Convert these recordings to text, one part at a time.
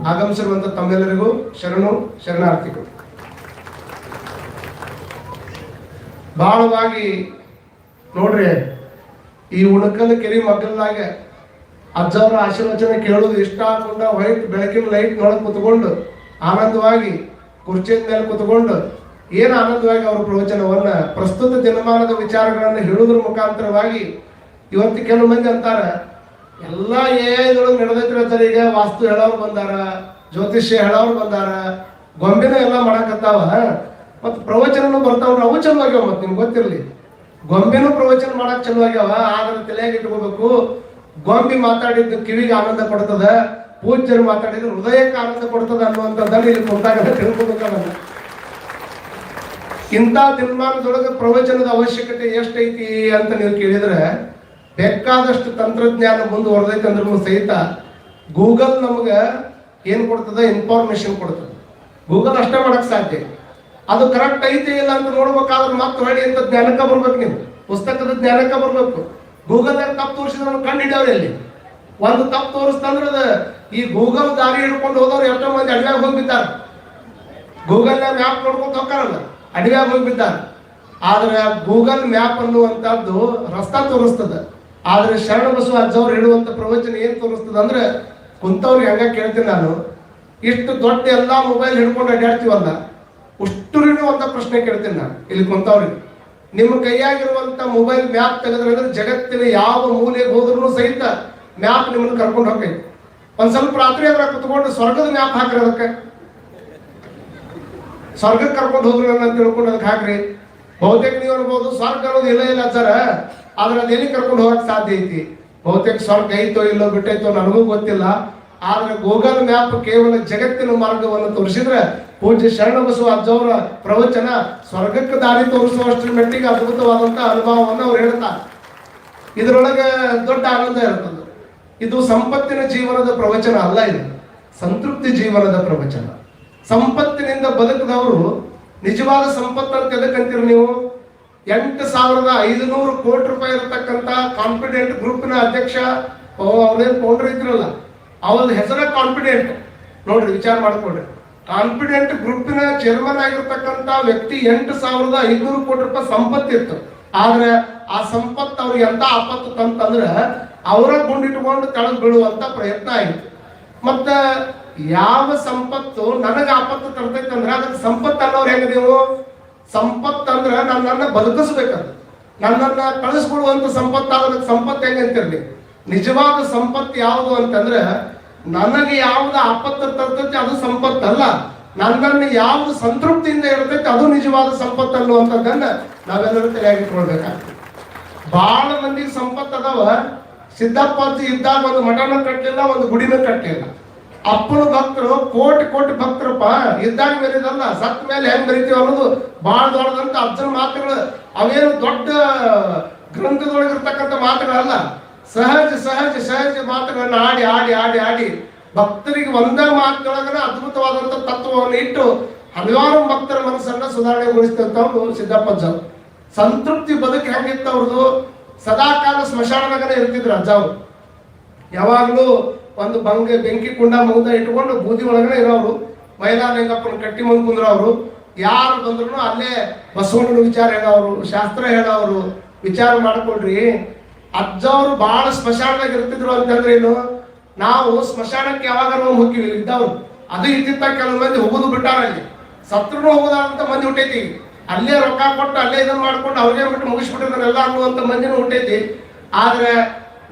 ಆಗಮಿಸಿರುವಂತ ತಮ್ಮೆಲ್ಲರಿಗೂ ಶರಣಾರ್ಥಿಗಳು. ಬಹಳವಾಗಿ ನೋಡ್ರಿ, ಈ ಉಣಕಲ್ ಕೆರಿ ಮಗ್ಗಲ್ದಾಗ ಅಜ್ಜವರ ಆಶೀರ್ವಚನ ಕೇಳೋದು ಇಷ್ಟ ಆಗ್ಕೊಂಡ ವೈಟ್ ಬೆಳಕಿನ ಲೈಟ್ ನೋಡಕ್ ಕುತ್ಕೊಂಡು ಆನಂದವಾಗಿ ಕುರ್ಚಿಯ ಮೇಲೆ ಕುತ್ಕೊಂಡು ಏನು ಆನಂದವಾಗಿ ಅವರ ಪ್ರವಚನವನ್ನ ಪ್ರಸ್ತುತ ದಿನಮಾನದ ವಿಚಾರಗಳನ್ನು ಹೇಳುವುದ್ರ ಮುಖಾಂತರವಾಗಿ ಇವತ್ತು ಕೆಲವು ಮಂದಿ ಅಂತಾರ ಎಲ್ಲ ಏದೊಳಗೆ ನಡೆದೈತ್ರಿ ಅಂತಾರೆ. ಈಗ ವಾಸ್ತು ಹೇಳೋರು ಬಂದಾರ, ಜ್ಯೋತಿಷ್ಯ ಹೇಳೋರು ಬಂದಾರ, ಗೊಂಬೆನೂ ಎಲ್ಲ ಮಾಡಕತ್ತಾವ, ಮತ್ತು ಪ್ರವಚನನು ಬರ್ತಾವ್ರ, ಅವು ಚಲುವಾಗ್ಯಾವ. ಮತ್ತೆ ನಿಮ್ಗೆ ಗೊತ್ತಿರಲಿ, ಗೊಂಬೆನೂ ಪ್ರವಚನ ಮಾಡಕ್ ಚಲುವಾಗ್ಯಾವ. ಆದ್ರೆ ತಲೆಯಾಗಿ ಇಟ್ಕೋಬೇಕು, ಗೊಂಬೆ ಮಾತಾಡಿದ್ದು ಕಿವಿಗೆ ಆನಂದ ಕೊಡ್ತದ, ಪೂಜ್ಯರು ಮಾತಾಡಿದ್ರು ಹೃದಯಕ್ಕೆ ಆನಂದ ಕೊಡ್ತದ ಅನ್ನುವಂಥದ್ದನ್ನು ಇಲ್ಲಿ ಕುಂತಾಗ ತಿಳ್ಕೊಬೇಕಲ್ಲ. ಇಂಥ ದಿನಮಾನದೊಳಗೆ ಪ್ರವಚನದ ಅವಶ್ಯಕತೆ ಎಷ್ಟೈತಿ ಅಂತ ನೀವು ಕೇಳಿದ್ರೆ, ಬೇಕಾದಷ್ಟು ತಂತ್ರಜ್ಞಾನ ಮುಂದುವರೆದೈತೆ ಅಂದ್ರೂ ಸಹಿತ ಗೂಗಲ್ ನಮ್ಗೆ ಏನ್ ಕೊಡ್ತದ, ಇನ್ಫಾರ್ಮೇಶನ್ ಕೊಡ್ತದೆ. ಗೂಗಲ್ ಅಷ್ಟೇ ಮಾಡಕ್ ಸಾಧ್ಯ. ಅದು ಕರೆಕ್ಟ್ ಐತೆ ಇಲ್ಲ ಅಂತ ನೋಡ್ಬೇಕಾದ್ರೆ ಮತ್ತೆ ಹೊಡಿ ಅಂತ ಜ್ಞಾನಕ್ಕೆ ಬರ್ಬೇಕು, ನೀವು ಪುಸ್ತಕದ ಜ್ಞಾನಕ್ಕೆ ಬರ್ಬೇಕು. ಗೂಗಲ್ದಾಗ ತಪ್ಪು ತೋರಿಸಿದ್ರೆ ನಾವು ಕಂಡು ಹಿಡಿಯವ್ರಿ. ಅಲ್ಲಿ ಒಂದು ತಪ್ಪು ತೋರಿಸ್ತಂದ್ರೆ ಅದ ಈ ಗೂಗಲ್ ದಾರಿ ಹಿಡ್ಕೊಂಡು ಹೋದವ್ರು ಎಷ್ಟೋ ಮಂದಿ ಅಡವ್ಯಾಗ ಹೋಗ್ಬಿದ್ದಾರೆ. ಗೂಗಲ್ ಮ್ಯಾಪ್ ನೋಡ್ಕೊಂಡು ಹೋಗ್ತಾರಲ್ಲ, ಅಡವ್ಯಾಗ ಹೋಗ್ಬಿದ್ದಾರೆ. ಆದ್ರೆ ಗೂಗಲ್ ಮ್ಯಾಪ್ ಅನ್ನುವಂಥದ್ದು ರಸ್ತಾ ತೋರಿಸ್ತದ. ಆದ್ರೆ ಶರಣ ಬಸವ ಅಜ್ಜವ್ರು ಹೇಳುವಂತ ಪ್ರವಚನ ಏನ್ ತೋರಿಸ್ತದ ಅಂದ್ರೆ, ಕುಂತವ್ರಿಗೆ ಹಂಗ ಕೇಳ್ತೀನಿ ನಾನು, ಇಷ್ಟು ದೊಡ್ಡ ಎಲ್ಲಾ ಮೊಬೈಲ್ ಹಿಡ್ಕೊಂಡು ಅಡ್ಡಾಡ್ತೀವಲ್ಲ, ಅಷ್ಟುರಿಗೂ ಒಂದ ಪ್ರಶ್ನೆ ಕೇಳ್ತೀನಿ ನಾನು ಇಲ್ಲಿ ಕುಂತವ್ರಿಗೆ. ನಿಮ್ಮ ಕೈಯಾಗಿರುವಂತ ಮೊಬೈಲ್ ಮ್ಯಾಪ್ ತೆಗೆದ್ರೆ ಜಗತ್ತಿನ ಯಾವ ಮೂಲೆಗೆ ಹೋದ್ರೂ ಸಹಿತ ಮ್ಯಾಪ್ ನಿಮ್ಮನ್ನು ಕರ್ಕೊಂಡು ಹೋಗ್ತೈತಿ. ಒಂದ್ ಸ್ವಲ್ಪ ರಾತ್ರಿ ಅದ್ರ ಕುತ್ಕೊಂಡು ಸ್ವರ್ಗದ ಮ್ಯಾಪ್ ಹಾಕ್ರಿ, ಅದಕ್ಕೆ ಸ್ವರ್ಗಕ್ಕೆ ಕರ್ಕೊಂಡು ಹೋಗ್ರಿ ಅಂತ ತಿಳ್ಕೊಂಡು ಅದಕ್ಕೆ ಹಾಕ್ರಿ. ಬಹುತೇಕ ನೀವು ಅನ್ಬೋದು ಸ್ವರ್ಗ ಅನ್ನೋದು ಇಲ್ಲ ಸರ್, ಆದ್ರೆ ಅದೇನಿ ಕರ್ಕೊಂಡು ಹೋಗಕ್ ಸಾಧ್ಯ ಐತಿ. ಬಹುತೇಕ ಸ್ವರ್ಗ ಐತೋ ಇಲ್ಲೋ ಬಿಟ್ಟೈತೋ ನನಗೂ ಗೊತ್ತಿಲ್ಲ. ಆದ್ರೆ ಗೂಗಲ್ ಮ್ಯಾಪ್ ಕೇವಲ ಜಗತ್ತಿನ ಮಾರ್ಗವನ್ನು ತೋರಿಸಿದ್ರೆ ಪೂಜ್ಯ ಶರಣ ಬಸವ ಅಜ್ಜವರ ಪ್ರವಚನ ಸ್ವರ್ಗಕ್ಕೆ ದಾರಿ ತೋರಿಸುವಷ್ಟರ ಮಟ್ಟಿಗೆ ಅದ್ಭುತವಾದಂತ ಅನುಭವವನ್ನು ಅವ್ರು ಹೇಳ್ತಾರೆ. ಇದರೊಳಗೆ ದೊಡ್ಡ ಆನಂದ ಇರ್ತದೆ. ಇದು ಸಂಪತ್ತಿನ ಜೀವನದ ಪ್ರವಚನ ಅಲ್ಲ, ಇದು ಸಂತೃಪ್ತಿ ಜೀವನದ ಪ್ರವಚನ. ಸಂಪತ್ತಿನಿಂದ ಬದುಕಿದವರು ನಿಜವಾದ ಸಂಪತ್ತನ್ನು ತೆಗೆದುಕಂತೀರಿ ನೀವು. 8,500 ಕೋಟಿ ರೂಪಾಯಿ ಇರತಕ್ಕಂತ ಕಾನ್ಫಿಡೆಂಟ್ ಗ್ರೂಪ್ನ ಅಧ್ಯಕ್ಷ, ಅವ್ರೇನು ಫೌಂಡರ್ ಇದ್ರಲ್ಲ, ಅವ್ರ ಹೆಸರ ಕಾನ್ಫಿಡೆಂಟ್. ನೋಡ್ರಿ, ವಿಚಾರ ಮಾಡ್ಕೊಡ್ರಿ. ಕಾನ್ಫಿಡೆಂಟ್ ಗ್ರೂಪಿನ ಚೇರ್ಮನ್ ಆಗಿರ್ತಕ್ಕಂಥ ವ್ಯಕ್ತಿ 8,500 ಕೋಟಿ ರೂಪಾಯಿ ಸಂಪತ್ತಿತ್ತು. ಆದ್ರೆ ಆ ಸಂಪತ್ತು ಅವ್ರಿಗೆ ಎಂತ ಆಪತ್ತು ತಂತಂದ್ರೆ ಅವರ ಗುಂಡಿಟ್ಕೊಂಡು ಕೆಳಗೆ ಬೀಳುವಂತ ಪ್ರಯತ್ನ ಆಯಿತು. ಮತ್ತ ಯಾವ ಸಂಪತ್ತು ನನಗೆ ಆಪತ್ತು ತರ್ತೈತೆ ಅಂದ್ರೆ ಅದಕ್ಕೆ ಸಂಪತ್ತು ಅನ್ನೋರು ಹೆಂಗ ನೀವು? ಸಂಪತ್ತು ಅಂದ್ರೆ ನನ್ನನ್ನ ಬದುಕಿಸ್ಬೇಕಂತ, ನನ್ನನ್ನ ಕಳಿಸ್ಕೊಡುವಂತ ಸಂಪತ್ತು. ಅದಕ್ಕೆ ಸಂಪತ್ತು ಹೆಂಗಂತಿರ್ಲಿ. ನಿಜವಾದ ಸಂಪತ್ತು ಯಾವುದು ಅಂತಂದ್ರೆ, ನನಗೆ ಯಾವ್ದು ಆಪತ್ತು ತರ್ತೈತಿ ಅದು ಸಂಪತ್ತಲ್ಲ, ನನ್ನನ್ನು ಯಾವ್ದು ಸಂತೃಪ್ತಿಯಿಂದ ಇರ್ತೈತಿ ಅದು ನಿಜವಾದ ಸಂಪತ್ತು ಅನ್ನುವಂಥದ್ದನ್ನ ನಾವೆಲ್ಲರೂ ತಲೆಯಾಗಿಟ್ಕೊಳ್ಬೇಕಾಗ್ತದೆ. ಬಹಳ ಮಂದಿಗೆ ಸಂಪತ್ತು ಅದಾವ. ಸಿದ್ದಪ್ಪಾಜಿ ಇದ್ದಾಗ ಒಂದು ಮಠನ ಕಟ್ಟಲಿಲ್ಲ, ಒಂದು ಗುಡಿನ ಕಟ್ಟಲಿಲ್ಲ. ಅಪ್ಪನ ಭಕ್ತರು ಕೋಟಿ ಕೋಟಿ ಭಕ್ತರಪ್ಪ. ಇದ್ದಾಗ ಮೇಲಿದಲ್ಲ, ಸತ್ ಮೇಲೆ ಹೆಂಗ್ ಬರೀತೀವಿ ಅನ್ನೋದು ಬಹಳ ದೊಡ್ಡದಂತ ಅಜ್ಜನ ಮಾತುಗಳು. ಅವೇನು ದೊಡ್ಡ ಗ್ರಂಥದೊಳಗಿರ್ತಕ್ಕಂಥ ಮಾತುಗಳಲ್ಲ, ಸಹಜ ಸಹಜ ಸಹಜ ಮಾತುಗಳನ್ನ ಆಡಿ ಆಡಿ ಆಡಿ ಆಡಿ ಭಕ್ತರಿಗೆ ಒಂದೇ ಮಾತುಗಳನ್ನ ಅದ್ಭುತವಾದಂತ ತತ್ವವನ್ನು ಇಟ್ಟು ಹಲವಾರು ಭಕ್ತರ ಮನಸ್ಸನ್ನ ಸುಧಾರಣೆಗೊಳಿಸಿದಂತವ್ರು ಸಿದ್ದಪ್ಪಜ್ಜ. ಸಂತೃಪ್ತಿ ಬದುಕು ಹೆಂಗಿತ್ತು ಅವ್ರದ್ದು? ಸದಾಕಾಲ ಸ್ಮಶಾನದಾಗನೇ ಇರ್ತಿದ್ರು ಅಜ್ಜ ಅವರು. ಯಾವಾಗ್ಲೂ ಒಂದು ಬೆಂಕಿ ಕುಂಡ ಮುಂದೆ ಇಟ್ಕೊಂಡು ಬೂದಿ ಒಳಗಡೆ ಇರೋರು. ಮೈಲಾಲಿಂಗಪ್ಪನ ಕಟ್ಟಿ ಮುಂದೆ ಕುಂದ್ರವ್ರು. ಯಾರು ಬಂದ್ರು ಅಲ್ಲೇ ಬಸವಣ್ಣನ ವಿಚಾರ ಹೇಳೋರು, ಶಾಸ್ತ್ರ ಹೇಳೋರು. ವಿಚಾರ ಮಾಡ್ಕೊಳ್ರಿ, ಅಜ್ಜವ್ರು ಬಹಳ ಸ್ಮಶಾನದಾಗ ಇರ್ತಿದ್ರು ಅಂತಂದ್ರೆ ಏನು? ನಾವು ಸ್ಮಶಾನಕ್ಕೆ ಯಾವಾಗ ಹೋಗಿವಿ ಇದ್ದವ್ರು, ಅದು ಇದ್ದಿದ್ದ ಕೆಲವು ಮಂದಿ ಹೋಗುದು ಬಿಟ್ಟಾರ. ಅಲ್ಲಿ ಸತ್ರು ಹೋಗುದಂತ ಮಂದಿ ಹುಟ್ಟೈತಿ. ಅಲ್ಲೇ ರೊಕ್ಕ ಕೊಟ್ಟು ಅಲ್ಲೇ ಇದನ್ನ ಮಾಡ್ಕೊಂಡು ಅವ್ರಿಗೆ ಬಿಟ್ಟು ಮುಗಿಸ್ಬಿಟ್ಟಿದ್ರೆಲ್ಲ ಅನ್ನುವಂತ ಮಂದಿನೂ ಹುಟ್ಟೈತಿ. ಆದ್ರೆ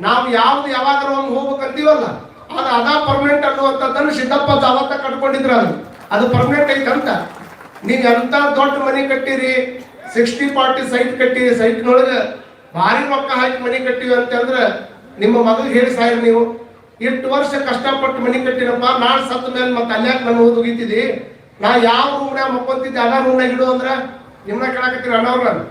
ನಾವು ಯಾವ್ದು ಯಾವಾಗ ಹೋಗ್ಬೇಕಂತೀವಲ್ಲ, ಅದು ಅದಾ ಪರ್ಮನೆಂಟ್ ಅನ್ನುವಂಥದ್ದನ್ನು ಸಿದ್ದಪ್ಪ ಅವತ್ತ ಕಟ್ಕೊಂಡಿದ್ರ. ಅದು ಪರ್ಮನೆಂಟ್ ಐತಂತ. ನೀವು ಎಂತ ದೊಡ್ಡ ಮನೆ ಕಟ್ಟಿರಿ, 60-40 ಸೈಟ್ ಕಟ್ಟಿರಿ, ಸೈಟ್ನೊಳಗೆ ಭಾರಿ ರೊಕ್ಕ ಹಾಕಿ ಮನೆ ಕಟ್ಟಿವಿ ಅಂತಂದ್ರೆ ನಿಮ್ಮ ಮಗಳಿಗೆ ಹೇಳಿ ಸಾಯ್ರಿ ನೀವು. ಎಷ್ಟು ವರ್ಷ ಕಷ್ಟಪಟ್ಟು ಮನೆ ಕಟ್ಟಿನಪ್ಪ, ನಾಳೆ ಸತ್ತ ಮೇಲೆ ಮತ್ತೆ ಅಲ್ಯಾಕೆ ನಾನು ಹೋಗಿದ್ದಿ? ನಾ ಯಾವ ರೂಮ್ನಾಗ ಮಕ್ಕೊಂತಿದ್ದೆ ಅದ ರೂಮ್ನಾಗ ಇಡು ಅಂದ್ರೆ ನಿಮ್ನ ಕೇಳಾಕತ್ತೀರಿ ಅಣ್ಣವ್ರ. ನಾನು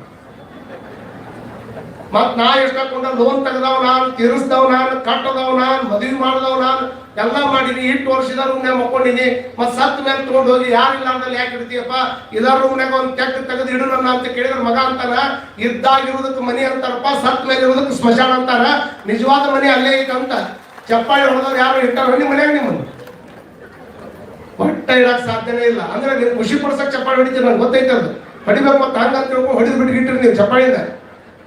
ಮತ್ ನಾ ಎಷ್ಟಕೊಂಡ ಲೋನ್ ತೆಗೆದವ್ ನಾನು, ತೀರಿಸ್ದವ್ ನಾನು, ಕಟ್ಟದವ್ ನಾನು, ಮದುವೆ ಮಾಡಿದವ್ ನಾನು, ಎಲ್ಲ ಮಾಡೀನಿ. 8 ವರ್ಷದ ರೂಮ್ನಾಗ ಮಕ್ಕೊಂಡಿನಿ. ಮತ್ ಸತ್ ಮೇಲೆ ತಗೊಂಡು ಹೋಗಿ ಯಾರಿಲ್ಲ ಅಂದ್ರೆ ಯಾಕೆ ಇಡ್ತೀಯಪ್ಪ? ಇದರ ರೂಮ್ನಾಗ ಒಂದು ಕೆಟ್ಟ ತೆಗೆದು ಇಡು ನನ್ನ ಅಂತ ಕೇಳಿದ್ರೆ ಮಗ ಅಂತಾರ, ಇದ್ದಾಗಿರೋದಕ್ಕೆ ಮನೆ ಅಂತಾರಪ್ಪ, ಸತ್ ಮೇಲೆ ಇರೋದಕ್ಕೆ ಸ್ಮಶಾನ ಅಂತಾರ. ನಿಜವಾದ ಮನೆ ಅಲ್ಲೇ ಐತಂತ ಚಪ್ಪಾಳಿ ಹೊಡೆದವ್ರು ಯಾರು ಇಟ್ಟಾರ ನಿಮ್ಮ ಮನ್ಯಾಗ? ನಿಮ್ಮನ್ನು ಇಡಕ್ ಸಾಧ್ಯನೇ ಇಲ್ಲ. ಅಂದ್ರೆ ನೀವು ಖುಷಿ ಪಡಿಸಕ್ ಚಪ್ಪಾಳಿ ಹೊಡಿತೀರಿ, ನಂಗೆ ಗೊತ್ತೈತೆ ಅದು ಹೊಡಿಬೇಕು ಮತ್ತೆ ಹಂಗಂತ ತಿಳ್ಕೊಂಡು ಹೊಡಿದು ಬಿಟ್ಗಿಟ್ರಿ ನೀವು ಚಪ್ಪಾಳಿನ.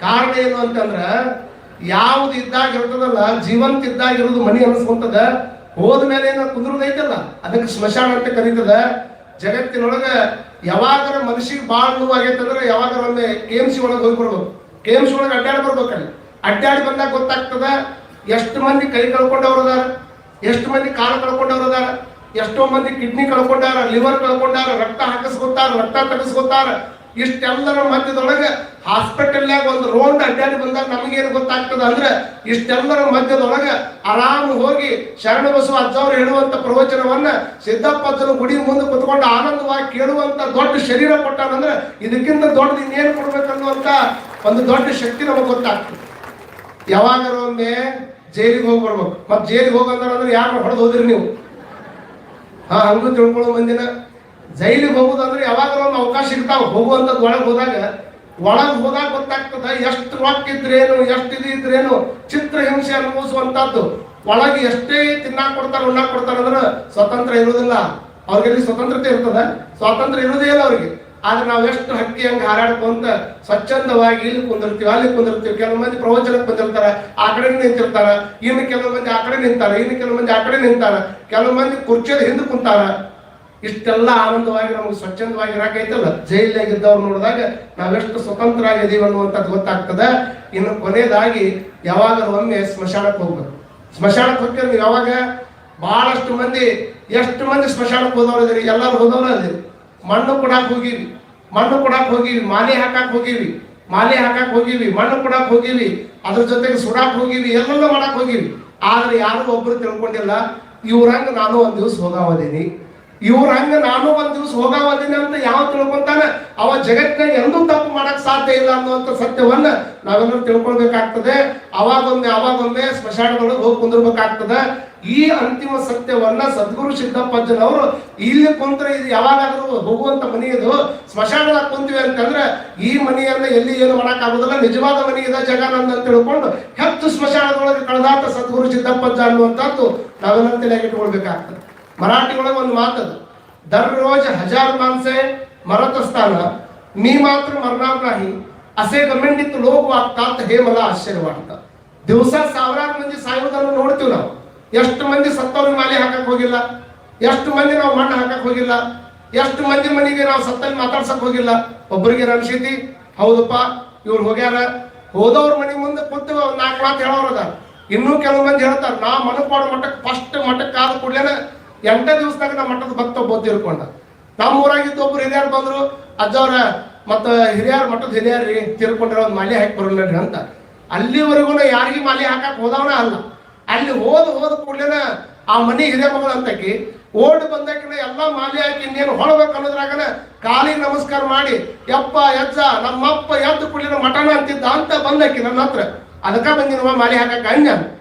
ಕಾರಣ ಏನು ಅಂತಂದ್ರ ಯಾವ್ದು ಇದ್ದಾಗ ಇರ್ತದಲ್ಲ, ಜೀವಂತ ಇದ್ದಾಗ ಇರೋದು ಮನಿ ಅನಿಸ್ಕೊಂತದ, ಹೋದ್ಮೇಲೆ ಏನೋ ಕುಂದ್ರದೈತಲ್ಲ ಅದಕ್ಕೆ ಸ್ಮಶಾನ ಅಂತ ಕರೀತದ. ಜಗತ್ತಿನೊಳಗ ಯಾವಾಗರ ಮನುಷ್ಯಗೆ ಬಾಳ ನೋವಾಗೈತಂದ್ರೆ ಯಾವಾಗರ ಒಮ್ಮೆ KMC ಒಳಗೆ ಹೋಗಿ ಬರ್ಬೇಕು. KMC ಒಳಗೆ ಅಡ್ಡಾಡಿ ಬರ್ಬೇಕಲ್ಲಿ. ಅಡ್ಡಾಡಿ ಬಂದಾಗ ಗೊತ್ತಾಗ್ತದ ಎಷ್ಟು ಮಂದಿ ಕೈ ಕಳ್ಕೊಂಡವ್ರು ಅದಾರ, ಎಷ್ಟು ಮಂದಿ ಕಾಲು ಕಳ್ಕೊಂಡವ್ರು ಅದಾರ, ಎಷ್ಟೋ ಮಂದಿ ಕಿಡ್ನಿ ಕಳ್ಕೊಂಡಾರ, ಲಿವರ್ ಕಳ್ಕೊಂಡಾರ, ರಕ್ತ ಹಾಕಿಸ್ಕೊತಾರ, ರಕ್ತ ತೆಗೆಸ್ಕೊತಾರ. ಇಷ್ಟೆಲ್ಲರ ಮಧ್ಯದೊಳಗೆ ಹಾಸ್ಪಿಟಲ್ನಾಗ ಒಂದು ರೌಂಡ್ ಅಡ್ಡಾಡಿ ಬಂದಾಗ ನಮಗೇನು ಗೊತ್ತಾಗ್ತದ ಅಂದ್ರೆ ಇಷ್ಟೆಲ್ಲರ ಮಧ್ಯದೊಳಗೆ ಆರಾಮ್ ಹೋಗಿ ಶರಣ ಬಸವ ಅಜ್ಜವ್ರು ಹೇಳುವಂತ ಪ್ರವಚನವನ್ನ ಸಿದ್ದಪ್ಪ ಅಜ್ಜನ ಗುಡಿ ಮುಂದೆ ಕುತ್ಕೊಂಡು ಆನಂದವಾಗಿ ಕೇಳುವಂತ ದೊಡ್ಡ ಶರೀರ ಕೊಟ್ಟಾನಂದ್ರೆ ಇದಕ್ಕಿಂತ ದೊಡ್ಡದು ಇನ್ನೇನು ಕೊಡ್ಬೇಕನ್ನುವಂತ ಒಂದು ದೊಡ್ಡ ಶಕ್ತಿ ನಮಗೆ ಗೊತ್ತಾಗ್ತದೆ. ಯಾವಾಗಾರ ಒಮ್ಮೆ ಜೈಲಿಗೆ ಹೋಗಿ ಬರ್ಬೇಕು. ಮತ್ತೆ ಜೈಲಿಗೆ ಹೋಗಂದ್ರೆ ಯಾರು ಹೊಡೆದು ಹೋದ್ರಿ ನೀವು? ಹಂಗೂ ತಿಳ್ಕೊಳ್ಳೋ ಮಂದಿನ ಜೈಲಿಗೆ ಹೋಗುದಂದ್ರೆ ಯಾವಾಗ ಒಂದು ಅವಕಾಶ ಇರ್ತಾವ. ಹೋಗುವಂಥದ್ದು ಒಳಗೆ ಹೋದಾಗ ಗೊತ್ತಾಗ್ತದ ಎಷ್ಟು ರೊಕ್ಕ ಇದ್ರೇನು, ಎಷ್ಟು ಇದ್ರೇನು, ಚಿತ್ರ ಹಿಂಸೆ ಅನುಭವಿಸುವಂತದ್ದು. ಒಳಗೆ ಎಷ್ಟೇ ತಿನ್ನಾಕ್ ಕೊಡ್ತಾರ ಉಣ್ಣಾಕ್ ಕೊಡ್ತಾರ ಅಂದ್ರೆ ಸ್ವತಂತ್ರ ಇರುವುದಿಲ್ಲ ಅವ್ರಿಗೆ. ಸ್ವತಂತ್ರತೆ ಇರ್ತದ, ಸ್ವಾತಂತ್ರ್ಯ ಇರುವುದೇ ಇಲ್ಲ ಅವ್ರಿಗೆ. ಆದ್ರೆ ನಾವು ಎಷ್ಟು ಹಕ್ಕಿ ಹಂಗೆ ಹಾರಾಡ್ಕೊಂತ ಸ್ವಚ್ಛಂದವಾಗಿ ಇಲ್ಲಿ ಕುಂದಿರ್ತೀವಿ, ಅಲ್ಲಿ ಕುಂದಿರ್ತೀವಿ. ಕೆಲವು ಮಂದಿ ಪ್ರವಚನಕ್ಕೆ ಬಂದಿರ್ತಾರ, ಆ ಕಡೆ ನಿಂತಿರ್ತಾರ, ಇನ್ನು ಕೆಲವು ಮಂದಿ ಆ ಕಡೆ ನಿಂತಾರ, ಇನ್ನು ಕೆಲವು ಮಂದಿ ಆ ಕಡೆ ನಿಂತಾರ, ಕೆಲವು ಮಂದಿ ಕುರ್ಚಿಯದ ಹಿಂದೆ ಕುಂತಾರ. ಇಷ್ಟೆಲ್ಲ ಆನಂದವಾಗಿ ನಮಗೆ ಸ್ವಚ್ಛಂದವಾಗಿ ಇರಾಕೈತಲ್ಲ. ಜೈಲಿನಾಗಿದ್ದವ್ರು ನೋಡಿದಾಗ ನಾವೆಷ್ಟು ಸ್ವತಂತ್ರ ಆಗಿದ್ದೀವಿ ಅನ್ನುವಂಥದ್ದು ಗೊತ್ತಾಗ್ತದ. ಇನ್ನು ಕೊನೆಯದಾಗಿ ಯಾವಾಗ ಒಮ್ಮೆ ಸ್ಮಶಾನಕ್ಕೆ ಹೋಗ್ಬೇಕು. ಸ್ಮಶಾನಕ್ಕೆ ಹೋಗ್ತೀರಿ ನೀವು ಯಾವಾಗ? ಬಹಳಷ್ಟು ಮಂದಿ, ಎಷ್ಟು ಮಂದಿ ಸ್ಮಶಾನಕ್ಕೆ ಹೋದವ್ರು ಇದ್ರಿ? ಎಲ್ಲರೂ ಹೋದವ್ರು ಅದಿರಿ. ಮಣ್ಣು ಕೊಡಾಕ್ ಹೋಗಿವಿ, ಮಾಲೆ ಹಾಕಕ್ ಹೋಗಿವಿ, ಮಣ್ಣು ಕೊಡಾಕ್ ಹೋಗಿವಿ, ಅದ್ರ ಜೊತೆಗೆ ಸುಡಾಕ್ ಹೋಗಿವಿ, ಎಲ್ಲೆಲ್ಲ ಮಾಡಕ್ ಹೋಗಿವಿ. ಆದ್ರೆ ಯಾರು ಒಬ್ರು ತಿಳ್ಕೊಂಡಿಲ್ಲ ಇವ್ರಂಗ ನಾನು ಒಂದ್ ದಿವ್ಸ ಹೋಗಾವದೀನಿ ಅಂತ ಯಾವ ತಿಳ್ಕೊಂತಾನೆ ಅವ ಜಗತ್ತಿನಾಗ ಎಂದೂ ತಪ್ಪು ಮಾಡಕ್ ಸಾಧ್ಯ ಇಲ್ಲ ಅನ್ನುವಂಥ ಸತ್ಯವನ್ನ ನಾವೆಲ್ಲರೂ ತಿಳ್ಕೊಳ್ಬೇಕಾಗ್ತದೆ. ಅವಾಗೊಮ್ಮೆ ಸ್ಮಶಾನದೊಳಗೆ ಹೋಗಿ ಕುಂದಿರ್ಬೇಕಾಗ್ತದೆ. ಈ ಅಂತಿಮ ಸತ್ಯವನ್ನ ಸದ್ಗುರು ಸಿದ್ದಪ್ಪಜ್ಜನವರು ಇಲ್ಲಿ ಕುಂತ್ರೆ ಇದು ಯಾವಾಗಾದ್ರೂ ಹೋಗುವಂತ ಮನಿ ಇದು. ಸ್ಮಶಾನದಾಗ ಕುಂತೀವಿ ಅಂತಂದ್ರೆ ಈ ಮನೆಯನ್ನ ಎಲ್ಲಿ ಏನು ಮಾಡಕ್ ಆಗುದಿಲ್ಲ, ನಿಜವಾದ ಮನಿ ಇದ ಜಗನಂದ ಅಂತ ತಿಳ್ಕೊಂಡು ಹೆಚ್ಚು ಸ್ಮಶಾನದೊಳಗೆ ಕಳೆದಾತ ಸದ್ಗುರು ಸಿದ್ದಪ್ಪಜ್ಜ ಅನ್ನುವಂಥದ್ದು ನಾವೆಲ್ಲ ತಲೆಯಾಗಿ ಇಟ್ಕೊಳ್ಬೇಕಾಗ್ತದೆ. ಮರಾಠಿ ಒಳಗೆ ಒಂದು ಮಾತದು, ದರ್ರೋಜ್ 1000 ಮಾನ್ಸೆ ಮರತಸ್ಥಾನ मी मात्र मरणार नाही असे गमेंडित लोक वागतात हे मला आश्चर्य वाटतं. दिवसात 1000 ಮಂದಿ ಸಾಯುವುದನ್ನು ನೋಡ್ತೀವಿ ನಾವು. ಎಷ್ಟು ಮಂದಿ ಸತ್ತವ್ರಿಗೆ ಮಾಲೆ ಹಾಕಕ್ ಹೋಗಿಲ್ಲ, ಎಷ್ಟು ಮಂದಿ ನಾವು ಮಣ್ಣು ಹಾಕಕ್ ಹೋಗಿಲ್ಲ, ಎಷ್ಟು ಮಂದಿ ಮನೆಗೆ ನಾವು ಸತ್ತಲ್ಲಿ ಮಾತಾಡ್ಸಕ್ ಹೋಗಿಲ್ಲ. ಒಬ್ಬರಿಗೆ ಅನ್ಸಿತಿ ಹೌದಪ್ಪ ಇವ್ರು ಹೋಗ್ಯಾರ, ಹೋದವ್ರ ಮನೆ ಮುಂದೆ ಕೂತು 4 ಮಾತು ಹೇಳೋರದ. ಇನ್ನೂ ಕೆಲವು ಮಂದಿ ಹೇಳ್ತಾರೆ ನಾ ಮನಪಾಡು ಮಠಕ್ಕೆ ಫಸ್ಟ್ ಮಠಕ್ಕೆ ಆದ ಕೂಡಲೇನ 8 ದಿವಸದಾಗ ನಮ್ಮ ಮಠದ ಭಕ್ತ ಒಬ್ಬ ತೀರ್ಕೊಂಡ. ನಮ್ಮ ಊರಾಗಿದ್ದು ಒಬ್ರು ಹಿರಿಯರು ಬಂದ್ರು, ಅಜ್ಜವ್ರ ಮತ್ತ ಹಿರಿಯರ್ ಮಠದ ಹಿರಿಯರ್ರಿ ತೀರ್ಕೊಂಡ್ರೆ ಒಂದು ಮಾಲೆ ಹಾಕಿ ಬರೋಲ್ರಿ ಅಂತ. ಅಲ್ಲಿವರೆಗೂ ಯಾರಿಗೂ ಮಾಲೆ ಹಾಕಕ್ ಹೋದವನ ಅಲ್ಲ. ಅಲ್ಲಿ ಹೋದ ಕೂಡಲೇನ ಆ ಮನಿ ಹಿರಿಯ ಮಗಳು ಅಂತಕಿ ಓಡಿ ಬಂದಕಿನ ಎಲ್ಲಾ ಮಾಲೆ ಹಾಕಿ ಇನ್ನೇನು ಹೊಳಬೇಕು ಅನ್ನೋದ್ರಾಗನ ಕಾಲಿಗೆ ನಮಸ್ಕಾರ ಮಾಡಿ ಯಪ್ಪ ಯಜ್ಜ ನಮ್ಮಪ್ಪ ಎದ್ದು ಕೂಡಲಿನ ಮಠನ ಅಂತಿದ್ದ ಅಂತ ಬಂದಕಿ ನನ್ನ ಹತ್ರ. ಅದಕ್ಕ ಬಂದಿನ ಮಾಲೆ ಹಾಕಕ್ ಹಂಗ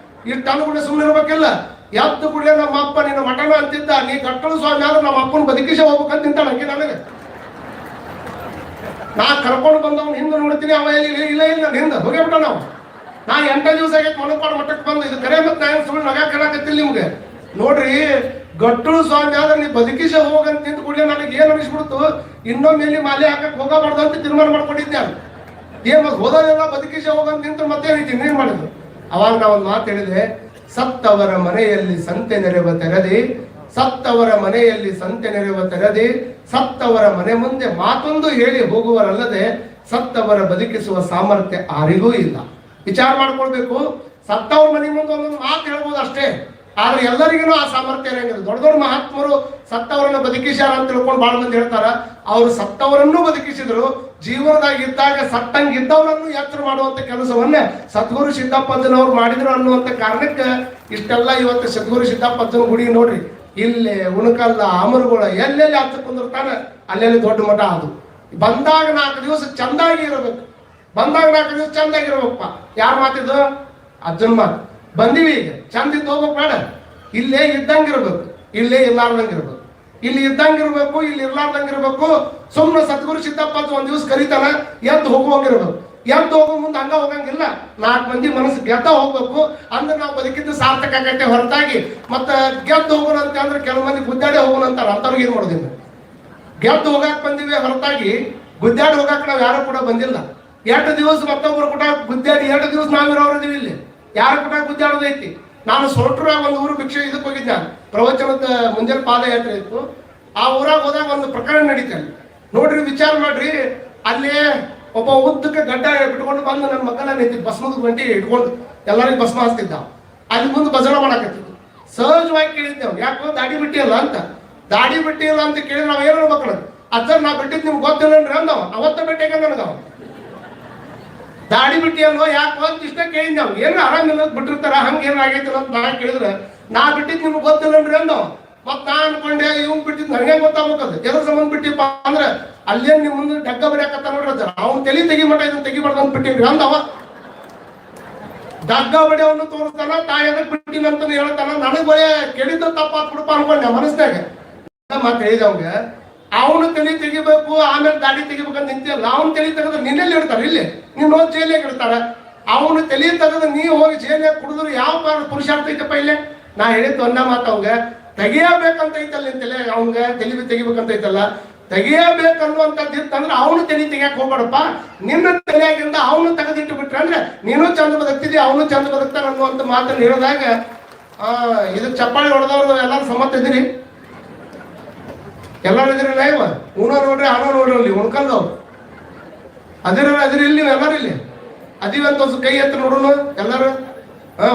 ಇಷ್ಟು ಅನುಗುಣ ಸುಮ್ಮನೆ ಇರ್ಬೇಕಿಲ್ಲ. ಎದ್ದು ಕೂಡಲೇ ನಮ್ಮ ಅಪ್ಪ ನಿನ್ನ ಮಠನ ಅಂತಿದ್ದ, ನೀ ಕಟ್ಟಳು ಸ್ವಾಮಿ ಆದ್ರೆ ನಮ್ಮ ಅಪ್ಪನ ಬದುಕಿಸ ಹೋಗ್ಬೇಕಂತ ನಿಂತಾಳ ಅಕ್ಕಿ ನನಗೆ. ನಾ ಕರ್ಕೊಂಡು ಬಂದವನು ಹಿಂದೆ ನೋಡ್ತೀನಿ, ಅವ ಇಲ್ಲ ಹಿಂದೆ ಹೋಗ್ಬಿಟ್ಟ. ನಾವು ನಾ 8 ದಿವಸ ಆಗೈತೆ ಮನಪಾಡು ಮಠಕ್ಕೆ ಬಂದು ಇದು ಕರೆ ಮತ್ತೆ ನಾನು ಸುಳ್ಳು ನಗ ಕೇಳಕತ್ತಿಲ್ಲ ನಿಮ್ಗೆ. ನೋಡ್ರಿ ಗಟ್ಟಳು ಸ್ವಾಮಿ ಆದ್ರೆ ನೀ ಬದುಕಿಸ ಹೋಗಂತ ನಿಂತು ಕೂಡಲೇ ನನಗೆ ಏನ್ ಅನಿಸ್ಬಿಡ್ತು, ಇನ್ನೊಮ್ಮೆ ಇಲ್ಲಿ ಮಾಲೆ ಹಾಕಕ್ ಹೋಗಬಾರ್ದು ಅಂತ ತೀರ್ಮಾನ ಮಾಡ್ಕೊಂಡಿದ್ದೆ. ಏನ್ ಹೋದಲ್ಲ ಬದುಕಿಸ ಹೋಗಂತ ನಿಂತು ಮತ್ತೆ ಇನ್ನೇನ್ ಮಾಡಿದ್ರು. ಅವಾಗ ನಾ ಒಂದು ಮಾತು ಹೇಳಿದೆ, ಸತ್ತವರ ಮನೆಯಲ್ಲಿ ಸಂತೆ ನೆರೆವ ತೆರದಿ, ಸತ್ತವರ ಮನೆಯಲ್ಲಿ ಸಂತೆ ನೆರೆವ ತೆರದಿ, ಸತ್ತವರ ಮನೆ ಮುಂದೆ ಮಾತೊಂದು ಹೇಳಿ ಹೋಗುವರಲ್ಲದೆ ಸತ್ತವರ ಬದುಕಿಸುವ ಸಾಮರ್ಥ್ಯ ಯಾರಿಗೂ ಇಲ್ಲ. ವಿಚಾರ ಮಾಡ್ಕೊಳ್ಬೇಕು. ಸತ್ತವ್ರ ಮನೆ ಮುಂದೆ ಒಂದೊಂದು ಮಾತು ಹೇಳ್ಬೋದು ಅಷ್ಟೇ, ಆದ್ರೆ ಎಲ್ಲರಿಗೂ ಆ ಸಾಮರ್ಥ್ಯ ಇರಂಗಿಲ್ಲ. ದೊಡ್ಡ ದೊಡ್ಡ ಮಹಾತ್ಮರು ಸತ್ತವರನ್ನ ಬದುಕಿಸ್ಯಾರ ಅಂತ ತಿಳ್ಕೊಂಡು ಬಹಳ ಮಂದಿ ಹೇಳ್ತಾರ. ಅವರು ಸತ್ತವರನ್ನು ಬದುಕಿಸಿದ್ರು, ಜೀವನದಾಗಿದ್ದಾಗ ಸತ್ತಂಗಿದ್ದವರನ್ನು ಎಚ್ಚರ ಮಾಡುವಂತ ಕೆಲಸವನ್ನ ಸದ್ಗುರು ಸಿದ್ದಪ್ಪಜ್ಜನವ್ರು ಮಾಡಿದ್ರು ಅನ್ನುವಂತ ಕಾರಣಕ್ಕೆ ಇಷ್ಟೆಲ್ಲ ಇವತ್ತು ಸದ್ಗುರು ಸಿದ್ದಪ್ಪಜ್ಜನ ಗುಡಿ ನೋಡ್ರಿ, ಇಲ್ಲೇ ಉಣಕಲ್ಲ ಅಮರುಗಳ ಎಲ್ಲೆಲ್ಲಿ ಹತ್ತು ಕುಂದಿರ್ತಾನ ಅಲ್ಲೆಲ್ಲಿ ದೊಡ್ಡ ಮಠ. ಅದು ಬಂದಾಗ 4 ದಿವಸ ಚಂದಾಗಿ ಇರಬೇಕು, ಬಂದಾಗ 4 ದಿವಸ ಚಂದಾಗಿರ್ಬೇಕಪ್ಪ. ಯಾರು ಮಾತಿದ್ದು? ಅಜ್ಜನ ಮಾತು. ಬಂದಿವಿ ಈಗ ಚಂದ ಇದ್ದು ಹೋಗ್ಬೇಕು ಬೇಡ, ಇಲ್ಲೇ ಇದ್ದಂಗಿರ್ಬೇಕು, ಇಲ್ಲೇ ಇರ್ಲಾರ್ದಂಗಿರ್ಬೇಕು, ಇಲ್ಲಿ ಇದ್ದಂಗಿರ್ಬೇಕು, ಇಲ್ಲಿ ಇರ್ಲಾರ್ದಂಗಿರ್ಬೇಕು. ಸುಮ್ಮನೆ ಸದ್ಗುರು ಸಿದ್ದಪ್ಪ ಒಂದ್ ದಿವಸ ಕರೀತಾನ ಎದ್ದು ಹೋಗುವಂಗಿರ್ಬೇಕು. ಎದ್ದು ಹೋಗೋ ಮುಂದೆ ಹಂಗ ಹೋಗಂಗಿಲ್ಲ. 4 ಮಂದಿ ಮನಸ್ಸು ಗೆದ್ದ ಹೋಗ್ಬೇಕು ಅಂದ್ರೆ ನಾವು ಬದುಕಿದ್ದು ಸಾರ್ಥಕ ಆಗೈತೆ ಹೊರತಾಗಿ ಮತ್ತೆ ಗೆದ್ದು ಹೋಗೋಣ ಅಂತ ಅಂದ್ರೆ ಕೆಲವು ಮಂದಿ ಗುದ್ದಾಡಿ ಹೋಗೋಣ ಅಂತಾರ. ಅಂತವ್ರಿಗೆ ಏನ್ ಮಾಡೋದಿಲ್ಲ. ಗೆದ್ದು ಹೋಗಾಕ್ ಬಂದಿವೆ ಹೊರತಾಗಿ ಗುದ್ದಾಡಿ ಹೋಗಾಕ ನಾವ್ ಯಾರು ಕೂಡ ಬಂದಿಲ್ಲ. 2 ದಿವಸ ಮತ್ತೊಬ್ಬರು ಕೂಡ ಗುದ್ದಾಡಿ 2 ದಿವಸ ನಾವಿರೋರಿದೀವಿ ಇಲ್ಲಿ. ಯಾರು ಕೂಡ ಗುದ್ದಾಡೋದೈತಿ. ನಾನು ಸೊಟ್ರ ಒಂದು ಊರು ಭಿಕ್ಷೆ ಇದಕ್ಕೆ ಹೋಗಿದ್ದೆ. ಪ್ರವಚನದ ಮುಂಜಾನೆ ಪಾದಯಾತ್ರೆ ಇತ್ತು. ಆ ಊರಾಗ ಹೋದಾಗ ಒಂದು ಪ್ರಕರಣ ನಡೀತಾರೆ ನೋಡ್ರಿ. ವಿಚಾರ ಮಾಡ್ರಿ, ಅಲ್ಲಿ ಒಬ್ಬ ಉದ್ದಕ್ಕೆ ಗಡ್ಡ ಬಿಟ್ಕೊಂಡು ಬಂದು ನನ್ನ ಮಕ್ಕಳ ನಿಂತಿ ಭಸ್ಮದ ಗಂಟಿ ಇಟ್ಕೊಂಡು ಎಲ್ಲರಿಗೂ ಭಸ್ಮ ಹಚ್ತಿದ್ದ. ಅಲ್ಲಿ ಮುಂದೆ ಭಜನೆ ಮಾಡಾಕತ್ತಿದ್ದು. ಸಹಜವಾಗಿ ಕೇಳಿದ್ದೇವೆ, ಯಾಕೋ ದಾಡಿ ಬಿಟ್ಟಿಲ್ಲ ಅಂತ. ದಾಡಿ ಬಿಟ್ಟಿಲ್ಲ ಅಂತ ಕೇಳಿ ನಾವ್ ಏನು ಮಕ್ಕಳು ಅಜ್ಜರ್ ನಾ ಬಿಟ್ಟಿದ್ದು ನಿಮ್ಗೆ ಗೊತ್ತಿಲ್ಲನ್ರಿ ಅಂದವ. ಅವತ್ತ ಬಿಟ್ಟಿಗ ನನಗವ ದಾಡಿ ಬಿಟ್ಟಿಯಲ್ವ ಯಾಕೆ ಅಂತ ಇಷ್ಟ ಕೇಳಿದ್ದೆ. ಏನು ಆರಾಮಿಲ್ಲ ಬಿಟ್ಟಿರ್ತಾರ, ಹಂಗೆ ಏನ್ ಆಗೈತಿಲ್ಲ ಅಂತ ನಾ ಕೇಳಿದ್ರೆ ನಾ ಬಿಟ್ಟಿದ್ದು ನಿಮ್ಗೆ ಗೊತ್ತಿಲ್ಲನ್ರಿ ಅಂದವ. ಮತ್ ನಾ ಅನ್ಕೊಂಡೆ ಇವ್ ಬಿಟ್ಟಿದ್ ನನಗೆ ಗೊತ್ತಾಗ್ಬೇಕದು ಎದ್ರ ಸಂಬಂಧ ಬಿಟ್ಟಿಪ್ಪ ಅಂದ್ರೆ ಅಲ್ಲೇನ್ ನಿಮ್ ಮುಂದೆ ಡಗ್ಗ ಬರಿಯಾಕತ್ತ ನೋಡ್ರಿ ಅವ್ನು ತಲೆ ತೆಗಿಮಟ ಇದನ್ನ ತೆಗಿಬಾರ್ದು ಬಿಟ್ಟಿನ್ರಿ ಅಂದವ. ಡಗ್ಗ ಬಡಿ ಅವನು ತೋರಿಸ್ತಾನ, ತಾಯಿ ಅದಕ್ಕೆ ಬಿಟ್ಟಿನಂತ ಹೇಳ್ತಾನ. ನನಗ್ ಬಳೆ ಕೇಳಿದ್ದ ತಪ್ಪಾತ್ ಬಿಡಪ್ಪ ಅನ್ಕೊಂಡೆ ಮನಸ್ನಾಗ. ಮತ್ ಹೇಳಿದ ಅವಂಗ ಅವನು ತಲೆ ತೆಗಿಬೇಕು ಆಮೇಲೆ ದಾಡಿ ತೆಗಿಬೇಕಂತ ನಿಂತಿಯಲ್ಲ. ಅವ್ನು ತಲೆ ತೆಗೆದ್ರೆ ನಿನ್ನೆಲ್ಲಿ ಇಡ್ತಾರೆ, ಇಲ್ಲಿ ನೀನ್ ಹೋಗಿ ಜೈಲಿಗೆ ಇಡ್ತಾರ. ಅವನು ತಲೆ ತೆಗೆದ್ರೆ ನೀ ಹೋಗಿ ಜೈಲಿಗೆ ಕುಡಿದ್ರು ಯಾವ ಪುರುಷಾರ್ಥ ಐತಪ್ಪ ಇಲ್ಲೇ. ನಾ ಹೇಳಿದ್ದು ಒಂದ ಮಾತು, ಅವಂಗ ತೆಗಿಯಬೇಕಂತ ಐತಲ್ಲ ತಲೆ, ಅವಂಗ ತಲೆ ತೆಗಿಬೇಕಂತ ಐತಲ್ಲ. ತೆಗಿಯಬೇಕನ್ನುವಂಥದ್ದು ಇತ್ತಂದ್ರೆ ಅವನು ತಲೆ ತೆಗಿಯಕ್ ಹೋಗ್ಬೇಡಪ್ಪ. ನಿನ್ನ ತಲೆಯಾಗಿಂದ ಅವನು ತೆಗೆದಿಟ್ಟು ಬಿಟ್ರೆ ಅಂದ್ರೆ ನೀನು ಚಂದ ಬದುಕ್ತಿದ್ದಿ, ಅವನು ಚಂದ ಬದುಕ್ತಾನ ಅನ್ನುವಂತ ಮಾತನ್ನು ಹೇಳಿದಾಗ ಇದಕ್ಕೆ ಚಪ್ಪಾಳಿ ಹೊಡೆದವ್ರು ಎಲ್ಲರೂ ಸಮ್ಮತ ಇದ್ದೀರಿ? ಎಲ್ಲರೂ ಇದ್ರಿ ಲೈವ್ ಊನೋ ನೋಡ್ರಿ ಆನೋ ನೋಡ್ರಿ ಅಲ್ಲಿ ಉಣ್ಕಲ್ದವ್ರು ಅದಿರಿ ಇಲ್ಲಿ ನೀವು ಎಲ್ಲರೂ ಇಲ್ಲಿ ಅದೀವಿ ಅಂತ ಒಂದು ಕೈ ಎತ್ತ ನೋಡೋಣ ಎಲ್ಲರೂ.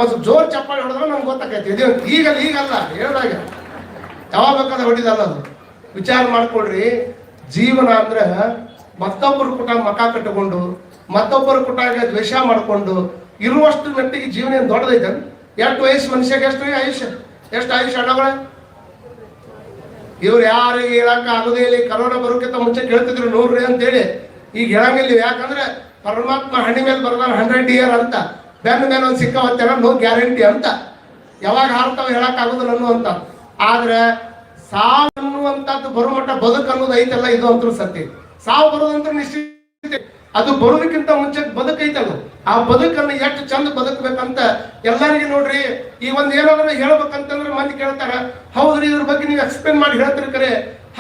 ಒಂದು ಜೋರ್ ಚಪ್ಪಾಳಿ ಹೊಡೆದ್ರೆ ನಮ್ಗೆ ಗೊತ್ತಾಕೈತಿ. ಇದು ಈಗಲ್ಲ ಹೇಳಿದಾಗ ಯಾವಾಗ ಬೇಕಾದ್ರೆ ಹೊಡಿದಲ್ಲ. ಅದು ವಿಚಾರ ಮಾಡ್ಕೊಳ್ರಿ. ಜೀವನ ಅಂದ್ರೆ ಮತ್ತೊಬ್ಬರು ಕೂಟ ಮಕ ಕಟ್ಟಿಕೊಂಡು ಮತ್ತೊಬ್ಬರ ಕೂಟಾಗ ದ್ವೇಷ ಮಾಡ್ಕೊಂಡು ಇರುವಷ್ಟು ಮಟ್ಟಿಗೆ ಜೀವನ ಏನು ದೊಡ್ಡದೈತೆ. ಎಷ್ಟು ವಯಸ್ಸು ಮನುಷ್ಯಗೆ ಎಷ್ಟು ಆಯುಷ್ಯ ಅಣ್ಣಗಳ ಇವ್ರು ಯಾರಿಗೆ ಹೇಳಕ್ಕ ಆಗೋದೇ ಇಲ್ಲ. ಕರೋನಾ ಬರೋಕ್ಕಿಂತ ಮುಂಚೆ ಕೇಳ್ತಿದ್ರು 100 ಅಂತೇಳಿ. ಈಗ ಹೇಳಂಗಿಲ್ಲ. ಯಾಕಂದ್ರೆ ಪರಮಾತ್ಮ ಹಣ್ಣಿ ಮೇಲೆ ಬರ್ದಾನ 100 ಇಯರ್ ಅಂತ. ಬೆನ್ನ ಮೇಲೆ ಒಂದು ಸಿಕ್ಕ ಹೊತ್ತೇನ ನೋ ಗ್ಯಾರಂಟಿ ಅಂತ. ಯಾವಾಗ ಹಾರ್ತಾವ ಹೇಳಕ್ ಆಗೋದಿಲ್ಲ ಅನ್ನುವಂತ. ಆದ್ರೆ ಸಾವು ಅನ್ನುವಂಥದ್ದು ಬರೋ ಮಟ್ಟ ಬದುಕು ಅನ್ನೋದು ಐತಲ್ಲ, ಇದು ಅಂತೂ ಸತ್ಯ. ಸಾವು ಬರೋದಂತ ನಿಶ್ಚಿತ. ಅದು ಬರೋದಕ್ಕಿಂತ ಮುಂಚೆ ಬದುಕೈತಲ್ಲ, ಆ ಬದುಕನ್ನು ಎಷ್ಟು ಚಂದ ಬದುಕಬೇಕಂತ ಎಲ್ಲರಿಗೆ ನೋಡ್ರಿ. ಈ ಒಂದ್ ಏನಾದ್ರು ಹೇಳ್ಬೇಕಂತಂದ್ರೆ ಮಂದಿ ಕೇಳ್ತಾರ, ಹೌದ್ರಿ ಇದ್ರ ಬಗ್ಗೆ ನೀವು ಎಕ್ಸ್ಪ್ಲೇನ್ ಮಾಡಿ ಹೇಳ್ತೀರಿ ಕರೆ.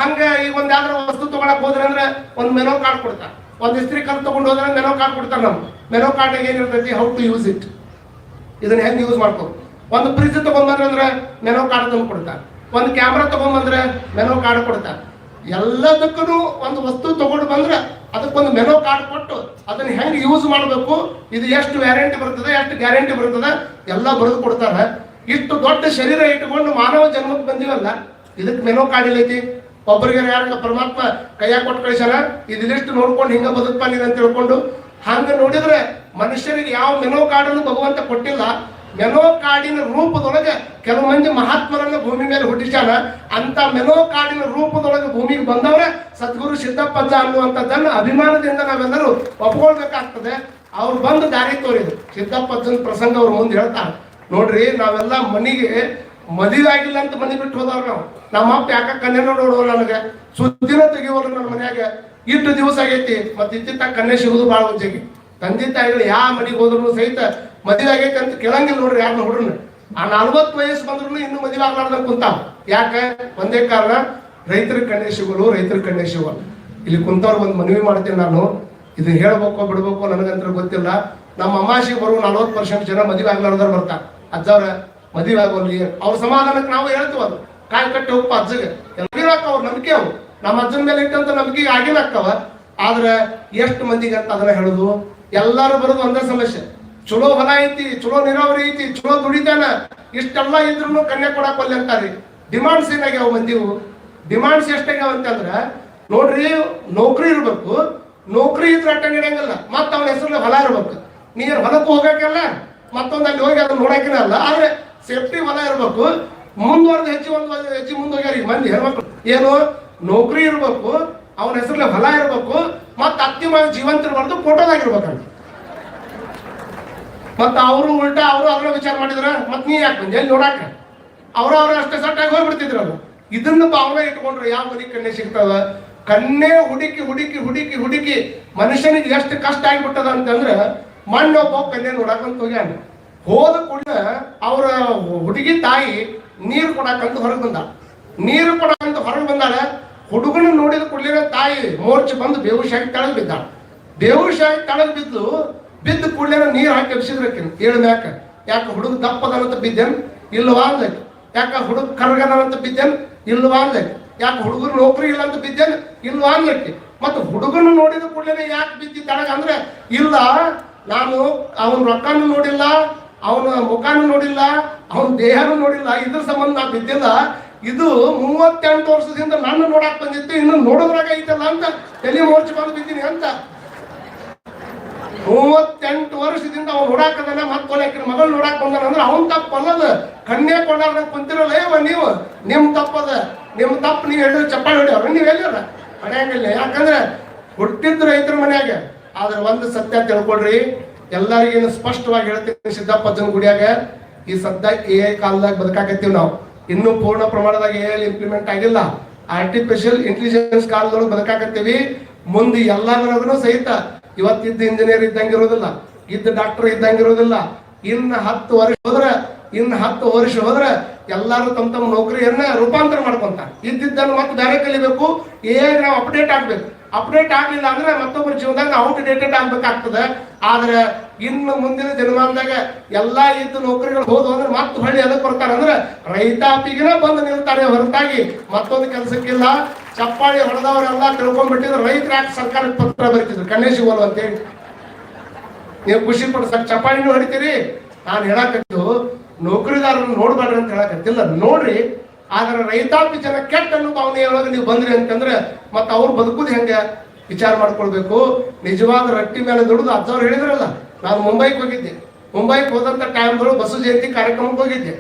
ಹಂಗ ಈಗ ಒಂದ್ ಯಾವ್ದಾರ ವಸ್ತು ತಗೊಳಕ್ ಹೋದ್ರೆ ಅಂದ್ರೆ ಒಂದು ಮೆನೋ ಕಾರ್ಡ್ ಕೊಡ್ತಾರ. ಒಂದ್ ಇಸ್ತ್ರಿ ಕಲ್ ತಗೊಂಡು ಹೋದ್ರೆ ಮೆನೋ ಕಾರ್ಡ್ ಕೊಡ್ತಾರ. ನಮ್ ಮೆನೋ ಕಾರ್ಡ್ ಏನಿರ್ತೈತಿ, ಹೌ ಟು ಯೂಸ್ ಇಟ್, ಇದನ್ನ ಹೆಂಗ್ ಯೂಸ್ ಮಾಡ್ಕೋ. ಒಂದು ಫ್ರಿಜ್ ತಗೊಂಡ್ಬಂದ್ರೆ ಅಂದ್ರೆ ಮೆನೋ ಕಾರ್ಡ್ ತಂದು ಕೊಡ್ತಾರ. ಒಂದು ಕ್ಯಾಮ್ರಾ ತಗೊಂಡ್ಬಂದ್ರೆ ಮೆನೋ ಕಾರ್ಡ್ ಕೊಡ್ತಾರ. ಎಲ್ಲದಕ್ಕೂ ಒಂದು ವಸ್ತು ತಗೊಂಡು ಬಂದ್ರೆ ಅದಕ್ಕೊಂದು ಮೆನೋ ಕಾರ್ಡ್ ಕೊಟ್ಟು ಅದನ್ನ ಹೆಂಗ್ ಯೂಸ್ ಮಾಡಬೇಕು, ಇದು ಎಷ್ಟು ವ್ಯಾರಂಟಿ ಬರ್ತದೆ, ಎಷ್ಟು ಗ್ಯಾರಂಟಿ ಬರ್ತದೆ ಎಲ್ಲ ಬರೆದು ಕೊಡ್ತಾರ. ಇಷ್ಟು ದೊಡ್ಡ ಶರೀರ ಇಟ್ಟುಕೊಂಡು ಮಾನವ ಜನ್ಮಕ್ಕೆ ಬಂದಿವಲ್ಲ, ಇದಕ್ಕೆ ಮೆನೋ ಕಾರ್ಡ್ ಇಲ್ಲೈತಿ. ಒಬ್ಬರಿಗೆ ಯಾರ ಪರಮಾತ್ಮ ಕೈಯಾಗ ಕೊಟ್ಟು ಕಳಿಸ್ಯಾರ, ಇದಿಷ್ಟು ನೋಡ್ಕೊಂಡು ಹಿಂಗ ಬದುಕ್ಪ ನೀನ್ ಅಂತ ತಿಳ್ಕೊಂಡು. ಹಂಗ ನೋಡಿದ್ರೆ ಮನುಷ್ಯರಿಗೆ ಯಾವ ಮೆನೋ ಕಾರ್ಡನ್ನು ಭಗವಂತ ಕೊಟ್ಟಿಲ್ಲ. ಮೆನೋ ಕಾರ್ಡಿನ ರೂಪದೊಳಗೆ ಕೆಲವು ಮಂದಿ ಮಹಾತ್ಮರನ್ನ ಭೂಮಿ ಮೇಲೆ ಹುಟ್ಟಿಸ್ಯಾನ. ಅಂತ ಮೆನೋ ಕಾರ್ಡಿನ ರೂಪದೊಳಗೆ ಭೂಮಿಗೆ ಬಂದವರೇ ಸದ್ಗುರು ಸಿದ್ದಪ್ಪಜ್ಜ ಅನ್ನುವಂಥದ್ದನ್ನು ಅಭಿಮಾನದಿಂದ ನಾವೆಲ್ಲರೂ ಒಪ್ಕೊಳ್ಬೇಕಾಗ್ತದೆ. ಅವ್ರು ಬಂದು ದಾರಿ ತೋರಿದ್ರು. ಸಿದ್ದಪ್ಪಜ್ಜನ ಪ್ರಸಂಗ ಅವ್ರು ಮುಂದೆ ಹೇಳ್ತಾರೆ ನೋಡ್ರಿ. ನಾವೆಲ್ಲ ಮನೆಗೆ ಮದುವೆ ಆಗಿಲ್ಲ ಅಂತ ಮನೆ ಬಿಟ್ಟು ಹೋದವ್ರು ನಾವು. ನಮ್ಮಪ್ಪ ಯಾಕ ಕನ್ಯೆ ನೋಡುವ ನನಗೆ ಸುದ್ದಿನ ತೆಗಿಯೋರು ನನ್ನ ಮನ್ಯಾಗ ಇಷ್ಟು ದಿವಸ ಆಗೈತಿ. ಮತ್ತೆ ಇತ್ತಿತ್ತ ಕನ್ಯೆ ಸಿಗುದು ಭಾಳ ಉಜ್ಜಾಗಿ. ತಂದೆ ತಾಯಿಗಳು ಯಾವ ಮನೆಗೆ ಹೋದ್ರು ಸಹಿತ ಮದುವೆ ಆಗೈತೆ ಅಂತ ಕೇಳಂಗಿಲ್ಲ ನೋಡ್ರಿ ಯಾರನ್ನ ಹುಡ್ರನ್ನ. ಆ 40 ವಯಸ್ಸು ಬಂದ್ರು ಇನ್ನು ಮದುವೆ ಆಗ್ಲಾರ್ದಂಗ ಕುಂತಾವ. ಯಾಕೆ? ಒಂದೇ ಕಾರಣ, ರೈತರ ಕನ್ಯೆ ಸಿಗೋರು. ಇಲ್ಲಿ ಕುಂತವ್ರು ಒಂದು ಮನವಿ ಮಾಡ್ತೀನಿ ನಾನು. ಇದನ್ನ ಹೇಳ್ಬೇಕೋ ಬಿಡ್ಬೇಕೋ ನನಗಂತ್ರ ಗೊತ್ತಿಲ್ಲ. ನಮ್ಮ ಅಮಾಶಿಗೆ ಬರುವ 40% ಜನ ಮದುವೆ ಆಗ್ಲಾರ್ದವ್ರು ಬರ್ತಾರೆ. ಅಜ್ಜವ್ರ ಮದುವೆ ಆಗೋಲ್ಲಿ ಅವ್ರ ಸಮಾಧಾನಕ್ಕೆ ನಾವು ಹೇಳ್ತೀವಿ. ಅದು ಕಾಯಿ ಕಟ್ಟಿ ಹೋಗಪ್ಪ ಅಜ್ಜಗೆ ಅವ್ರ ನಂಬಿಕೆ. ಅವು ನಮ್ಮ ಅಜ್ಜನ ಮೇಲೆ ಇಟ್ಟಂತ ನಂಬಿಕೆ ಆಗಿನ ಆಗ್ತಾವ. ಆದ್ರೆ ಎಷ್ಟು ಮಂದಿಗೆ ಅಂತ ಅದನ್ನ ಹೇಳುದು? ಎಲ್ಲಾರು ಬರೋದು ಒಂದೇ ಸಮಸ್ಯೆ. ಚಲೋ ಹೊಲ ಐತಿ, ಚಲೋ ನೀರಾವರಿ ಐತಿ, ಚಲೋ ದುಡಿತಾನ, ಇಷ್ಟೆಲ್ಲ ಇದ್ರು ಕನ್ಯಾ ಕೊಡಕ್ ಒಲ್ಲೆ ಅಂತಾರ್ರಿ. ಡಿಮಾಂಡ್ಸ್ ಏನಾಗ್ಯಾವ ಮಂದಿವು? ಡಿಮಾಂಡ್ಸ್ ಎಷ್ಟಾಗ್ಯಾವ ಅಂತಂದ್ರ ನೋಡ್ರಿ, ನೌಕರಿ ಇರ್ಬೇಕು. ನೌಕರಿ ಇದ್ರೆ ಅಟ್ಟ ನಡೆಯಂಗಿಲ್ಲ. ಮತ್ತ ಅವನ ಹೆಸರಲ್ಲಿ ಹೊಲ ಇರ್ಬೇಕು. ನೀರ್ ಹೊಲಕ್ಕೂ ಹೋಗಕ್ಕೆಲ್ಲ, ಮತ್ತೊಂದು ಅಲ್ಲಿ ಹೋಗಿ ಅದನ್ನ ನೋಡಕಿನ ಅಲ್ಲ. ಆದ್ರೆ ಸೇಫ್ಟಿ ಹೊಲ ಇರ್ಬೇಕು. ಮುಂದುವರೆದು ಹೆಚ್ಚು ಮುಂದೋಗ್ಯಾರ ಈಗ ಮಂದಿ ಹೆಣ್ಮಕ್ಳು. ಏನು? ನೌಕರಿ ಇರ್ಬೇಕು, ಅವನ ಹೆಸರಲ್ಲಿ ಹೊಲ ಇರ್ಬೇಕು, ಮತ್ತ ಅತ್ತಿ ಮಗ ಜೀವಂತ ಇರ್ಬಾರ್ದು, ಫೋಟೋದಾಗಿರ್ಬೇಕಂತ. ಮತ್ತ ಅವರು ಉಲ್ಟಾ ಅವರು ಅದನ್ನ ವಿಚಾರ ಮಾಡಿದ್ರ ಮತ್ ನೀ ಯಾಕೆ ಬಂದೆ ಎಲ್ಲಿ ನೋಡಾಕ? ಅವ್ರ ಅಷ್ಟೇ ಸಟ್ಟಾಗಿ ಹೋಗ್ಬಿಡ್ತಿದ್ರಲ್ಲ. ಇದನ್ನ ಭಾವನೆ ಇಟ್ಕೊಂಡ್ರೆ ಯಾವ ಮನೆ ಕನ್ಯೆ ಸಿಗ್ತಾವ? ಕನ್ನೇ ಹುಡುಕಿ ಹುಡುಕಿ ಹುಡುಕಿ ಹುಡುಕಿ ಮನುಷ್ಯನಿಗೆ ಎಷ್ಟು ಕಷ್ಟ ಆಗ್ಬಿಟ್ಟದ ಅಂತಂದ್ರೆ ಮೊನ್ನೆ ಒಬ್ಬ ಕನ್ಯೆ ನೋಡಕಂತ ಹೋಗ್ಯಾನ. ಹೋದ ಕೂಡಲೇ ಅವರ ಹುಡುಗಿ ತಾಯಿ ನೀರು ಕೊಡಕಂತ ಹೊರಗೆ ಬಂದ. ನೀರು ಕೊಡಕಂತ ಹೊರಗೆ ಬಂದಾಳ. ಹುಡುಗನ ನೋಡಿದ ಕೂಡಲೇ ತಾಯಿ ಮೋರ್ಚ್ ಬಂದು ಬೇಹುಶಾಗಿ ತಳಗ್ ಬಿದ್ದಾಳ. ಬೇಹುಶಾಗಿ ತಳಗ್ ಬಿದ್ದ ಕೂಡಲೇ ನೀರು ಹಾಕಿ ಎಬ್ಸಿದ್ರಕ್ಕೆ ಏಳು ಮ್ಯಾಕ. ಯಾಕೆ ಹುಡುಗ ದಪ್ಪದನಂತ ಬಿದ್ದೇನ್ ಇಲ್ವಾ ಅಂದ್ಲಕ್ಕೆ. ಯಾಕೆ ಹುಡುಗ ಕರ್ಗದನಂತ ಬಿದ್ದೇನ್ ಇಲ್ವಾ ಅಂದ್ಲಕ್ಕೆ. ಯಾಕೆ ಹುಡುಗರು ನೌಕರಿ ಇಲ್ಲ ಅಂತ ಬಿದ್ದೇನ್ ಇಲ್ವಾ ಅಂದ್ಲಕ್ಕೆ. ಮತ್ತು ಹುಡುಗನ ನೋಡಿದ ಕೂಡಲೇ ಯಾಕೆ ಬಿದ್ದಿದ್ದಾಳಗ ಅಂದ್ರೆ ಇಲ್ಲ, ನಾನು ಅವನ ರೊಕ್ಕನೂ ನೋಡಿಲ್ಲ, ಅವನ ಮುಖಾನು ನೋಡಿಲ್ಲ, ಅವನ ದೇಹನೂ ನೋಡಿಲ್ಲ, ಇದ್ರ ಸಂಬಂಧ ನಾ ಬಿದ್ದಿಲ್ಲ. ಇದು 38 ವರ್ಷದಿಂದ ನನ್ನ ನೋಡಕ್ ಬಂದಿತ್ತು, ಇನ್ನು ನೋಡೋದ್ರಾಗ ಐತಲ್ಲ ಅಂತ ತಲೆ ಮೋರ್ಚಿ ಬಂದು ಬಿದ್ದೀನಿ ಅಂತ. 38 ವರ್ಷದಿಂದ ಅವ್ನು ನೋಡಾಕದಾನ. ಮತ್ತೊಳಕಿನ ಮಗಳು ನೋಡಾಕ್ ಬಂದಾನ ಅಂದ್ರೆ ಅವನ್ ತಪ್ಪಲ್ಲದ. ಕನ್ಯೆ ಕೊಂಡಾಗ ಕುಂತಿರಲ್ಲ ನೀವು, ನಿಮ್ ತಪ್ಪದ. ನಿಮ್ ತಪ್ಪು ನೀವು ಹೇಳಿದ್ರೆ ಚಪ್ಪಾಳಿ ಹೊಡಿಯವ್ರ ನೀವು ಹೇಳಿಲ್ಲ ಹೊಡ್ಯಾಂಗಿಲ್ಲ. ಯಾಕಂದ್ರೆ ಹುಟ್ಟಿದ್ರು ರೈತರ ಮನ್ಯಾಗ. ಆದ್ರೆ ಒಂದು ಸತ್ಯ ತಿಳ್ಕೊಡ್ರಿ, ಎಲ್ಲರಿಗೇನು ಸ್ಪಷ್ಟವಾಗಿ ಹೇಳ್ತೀನಿ. ಸಿದ್ದಪ್ಪಜ್ಜನ ಗುಡಿಯಾಗ ಈ ಸದ್ಯ AI ಕಾಲದಾಗ ಬದುಕಾಕತ್ತೀವಿ ನಾವು. ಇನ್ನೂ ಪೂರ್ಣ ಪ್ರಮಾಣದಾಗ AI ಇಂಪ್ಲಿಮೆಂಟ್ ಆಗಿಲ್ಲ. ಆರ್ಟಿಫಿಷಿಯಲ್ ಇಂಟೆಲಿಜೆನ್ಸ್ ಕಾಲದೊಳಗೆ ಬದುಕಾಕತ್ತೀವಿ. ಮುಂದೆ ಎಲ್ಲದರಗೂ ಸಹಿತ ಇವತ್ತಿದ್ದ ಇಂಜಿನಿಯರ್ ಇದ್ದಂಗಿರೋದಿಲ್ಲ, ಇದ್ದ ಡಾಕ್ಟರ್ ಇದ್ದಂಗಿರೋದಿಲ್ಲ. ಇನ್ನು 10 ವರ್ಷ ಹೋದ್ರೆ ಎಲ್ಲಾರು ತಮ್ಮ ನೌಕರಿಯನ್ನ ರೂಪಾಂತರ ಮಾಡ್ಕೊಂತಾರೆ. ಇದ್ದಿದ್ದನ್ನು ಮತ್ತೆ ಬೇರೆ ಕಲಿಬೇಕು. ನಾವು ಅಪ್ಡೇಟ್ ಆಗ್ಬೇಕು. ಅಪ್ಡೇಟ್ ಆಗ್ಲಿಲ್ಲ ಅಂದ್ರೆ ಮತ್ತೊಬ್ಬರ ಜೀವನದಾಗ ಔಟ್ಡೇಟೆಡ್ ಆಗ್ಬೇಕಾಗ್ತದೆ. ಆದ್ರೆ ಇನ್ನು ಮುಂದಿನ ದಿನಮಾನದಾಗ ಎಲ್ಲಾ ಇದ್ದ ನೌಕರಿಗಳು ಹೋದ್ವು ಅಂದ್ರೆ ಮತ್ತೆ ಹೊಳ್ಳಿ ಅದಕ್ಕೆ ಬರ್ತಾರೆ ಅಂದ್ರೆ ರೈತಾಪಿಗಿನ ಬಂದು ನಿಲ್ತಾರೆ ಹೊರತಾಗಿ ಮತ್ತೊಂದು ಕೆಲಸಕ್ಕಿಲ್ಲ. ಚಪ್ಪಾಳಿ ಹೊಡೆದವರೆಲ್ಲ ತಿಳ್ಕೊಂಡ್ಬಿಟ್ಟಿದ್ರು ರೈತರ ಯಾಕೆ ಸರ್ಕಾರಕ್ಕೆ ಪತ್ರ ಬರೀತಿದ್ರು ಕಣ್ಣೇ ಸಿಗೋಲ್ಲ ಅಂತೇಳಿ. ನೀವು ಖುಷಿ ಪಡಿಸಕ್ ಚಪ್ಪಾಳಿನೂ ಹೊಡಿತೀರಿ. ನಾನು ಹೇಳಕತ್ತು ನೌಕರಿದಾರರನ್ನು ನೋಡ್ಬೇಡ್ರಿ ಅಂತ ಹೇಳಕತ್ತಿಲ್ಲ, ನೋಡ್ರಿ. ಆದ್ರೆ ರೈತಾಪಿ ಜನ ಕೆಟ್ಟ ಅನುಭವನೆಯೊಳಗೆ ನೀವು ಬಂದ್ರಿ ಅಂತಂದ್ರೆ ಮತ್ತೆ ಅವ್ರು ಬದುಕುದು ಹೆಂಗೆ ವಿಚಾರ ಮಾಡ್ಕೊಳ್ಬೇಕು. ನಿಜವಾದ ರಟ್ಟಿ ಮೇಲೆ ದುಡಿದು ಅಜ್ಜವ್ರು ಹೇಳಿದ್ರಲ್ಲ, ನಾನು ಮುಂಬೈಗೆ ಹೋಗಿದ್ದೆ. ಮುಂಬೈಗೆ ಹೋದಂತ ಟೈಮ್ಗಳು ಬಸವ ಜಯಂತಿ ಕಾರ್ಯಕ್ರಮಕ್ಕೆ ಹೋಗಿದ್ದೆ.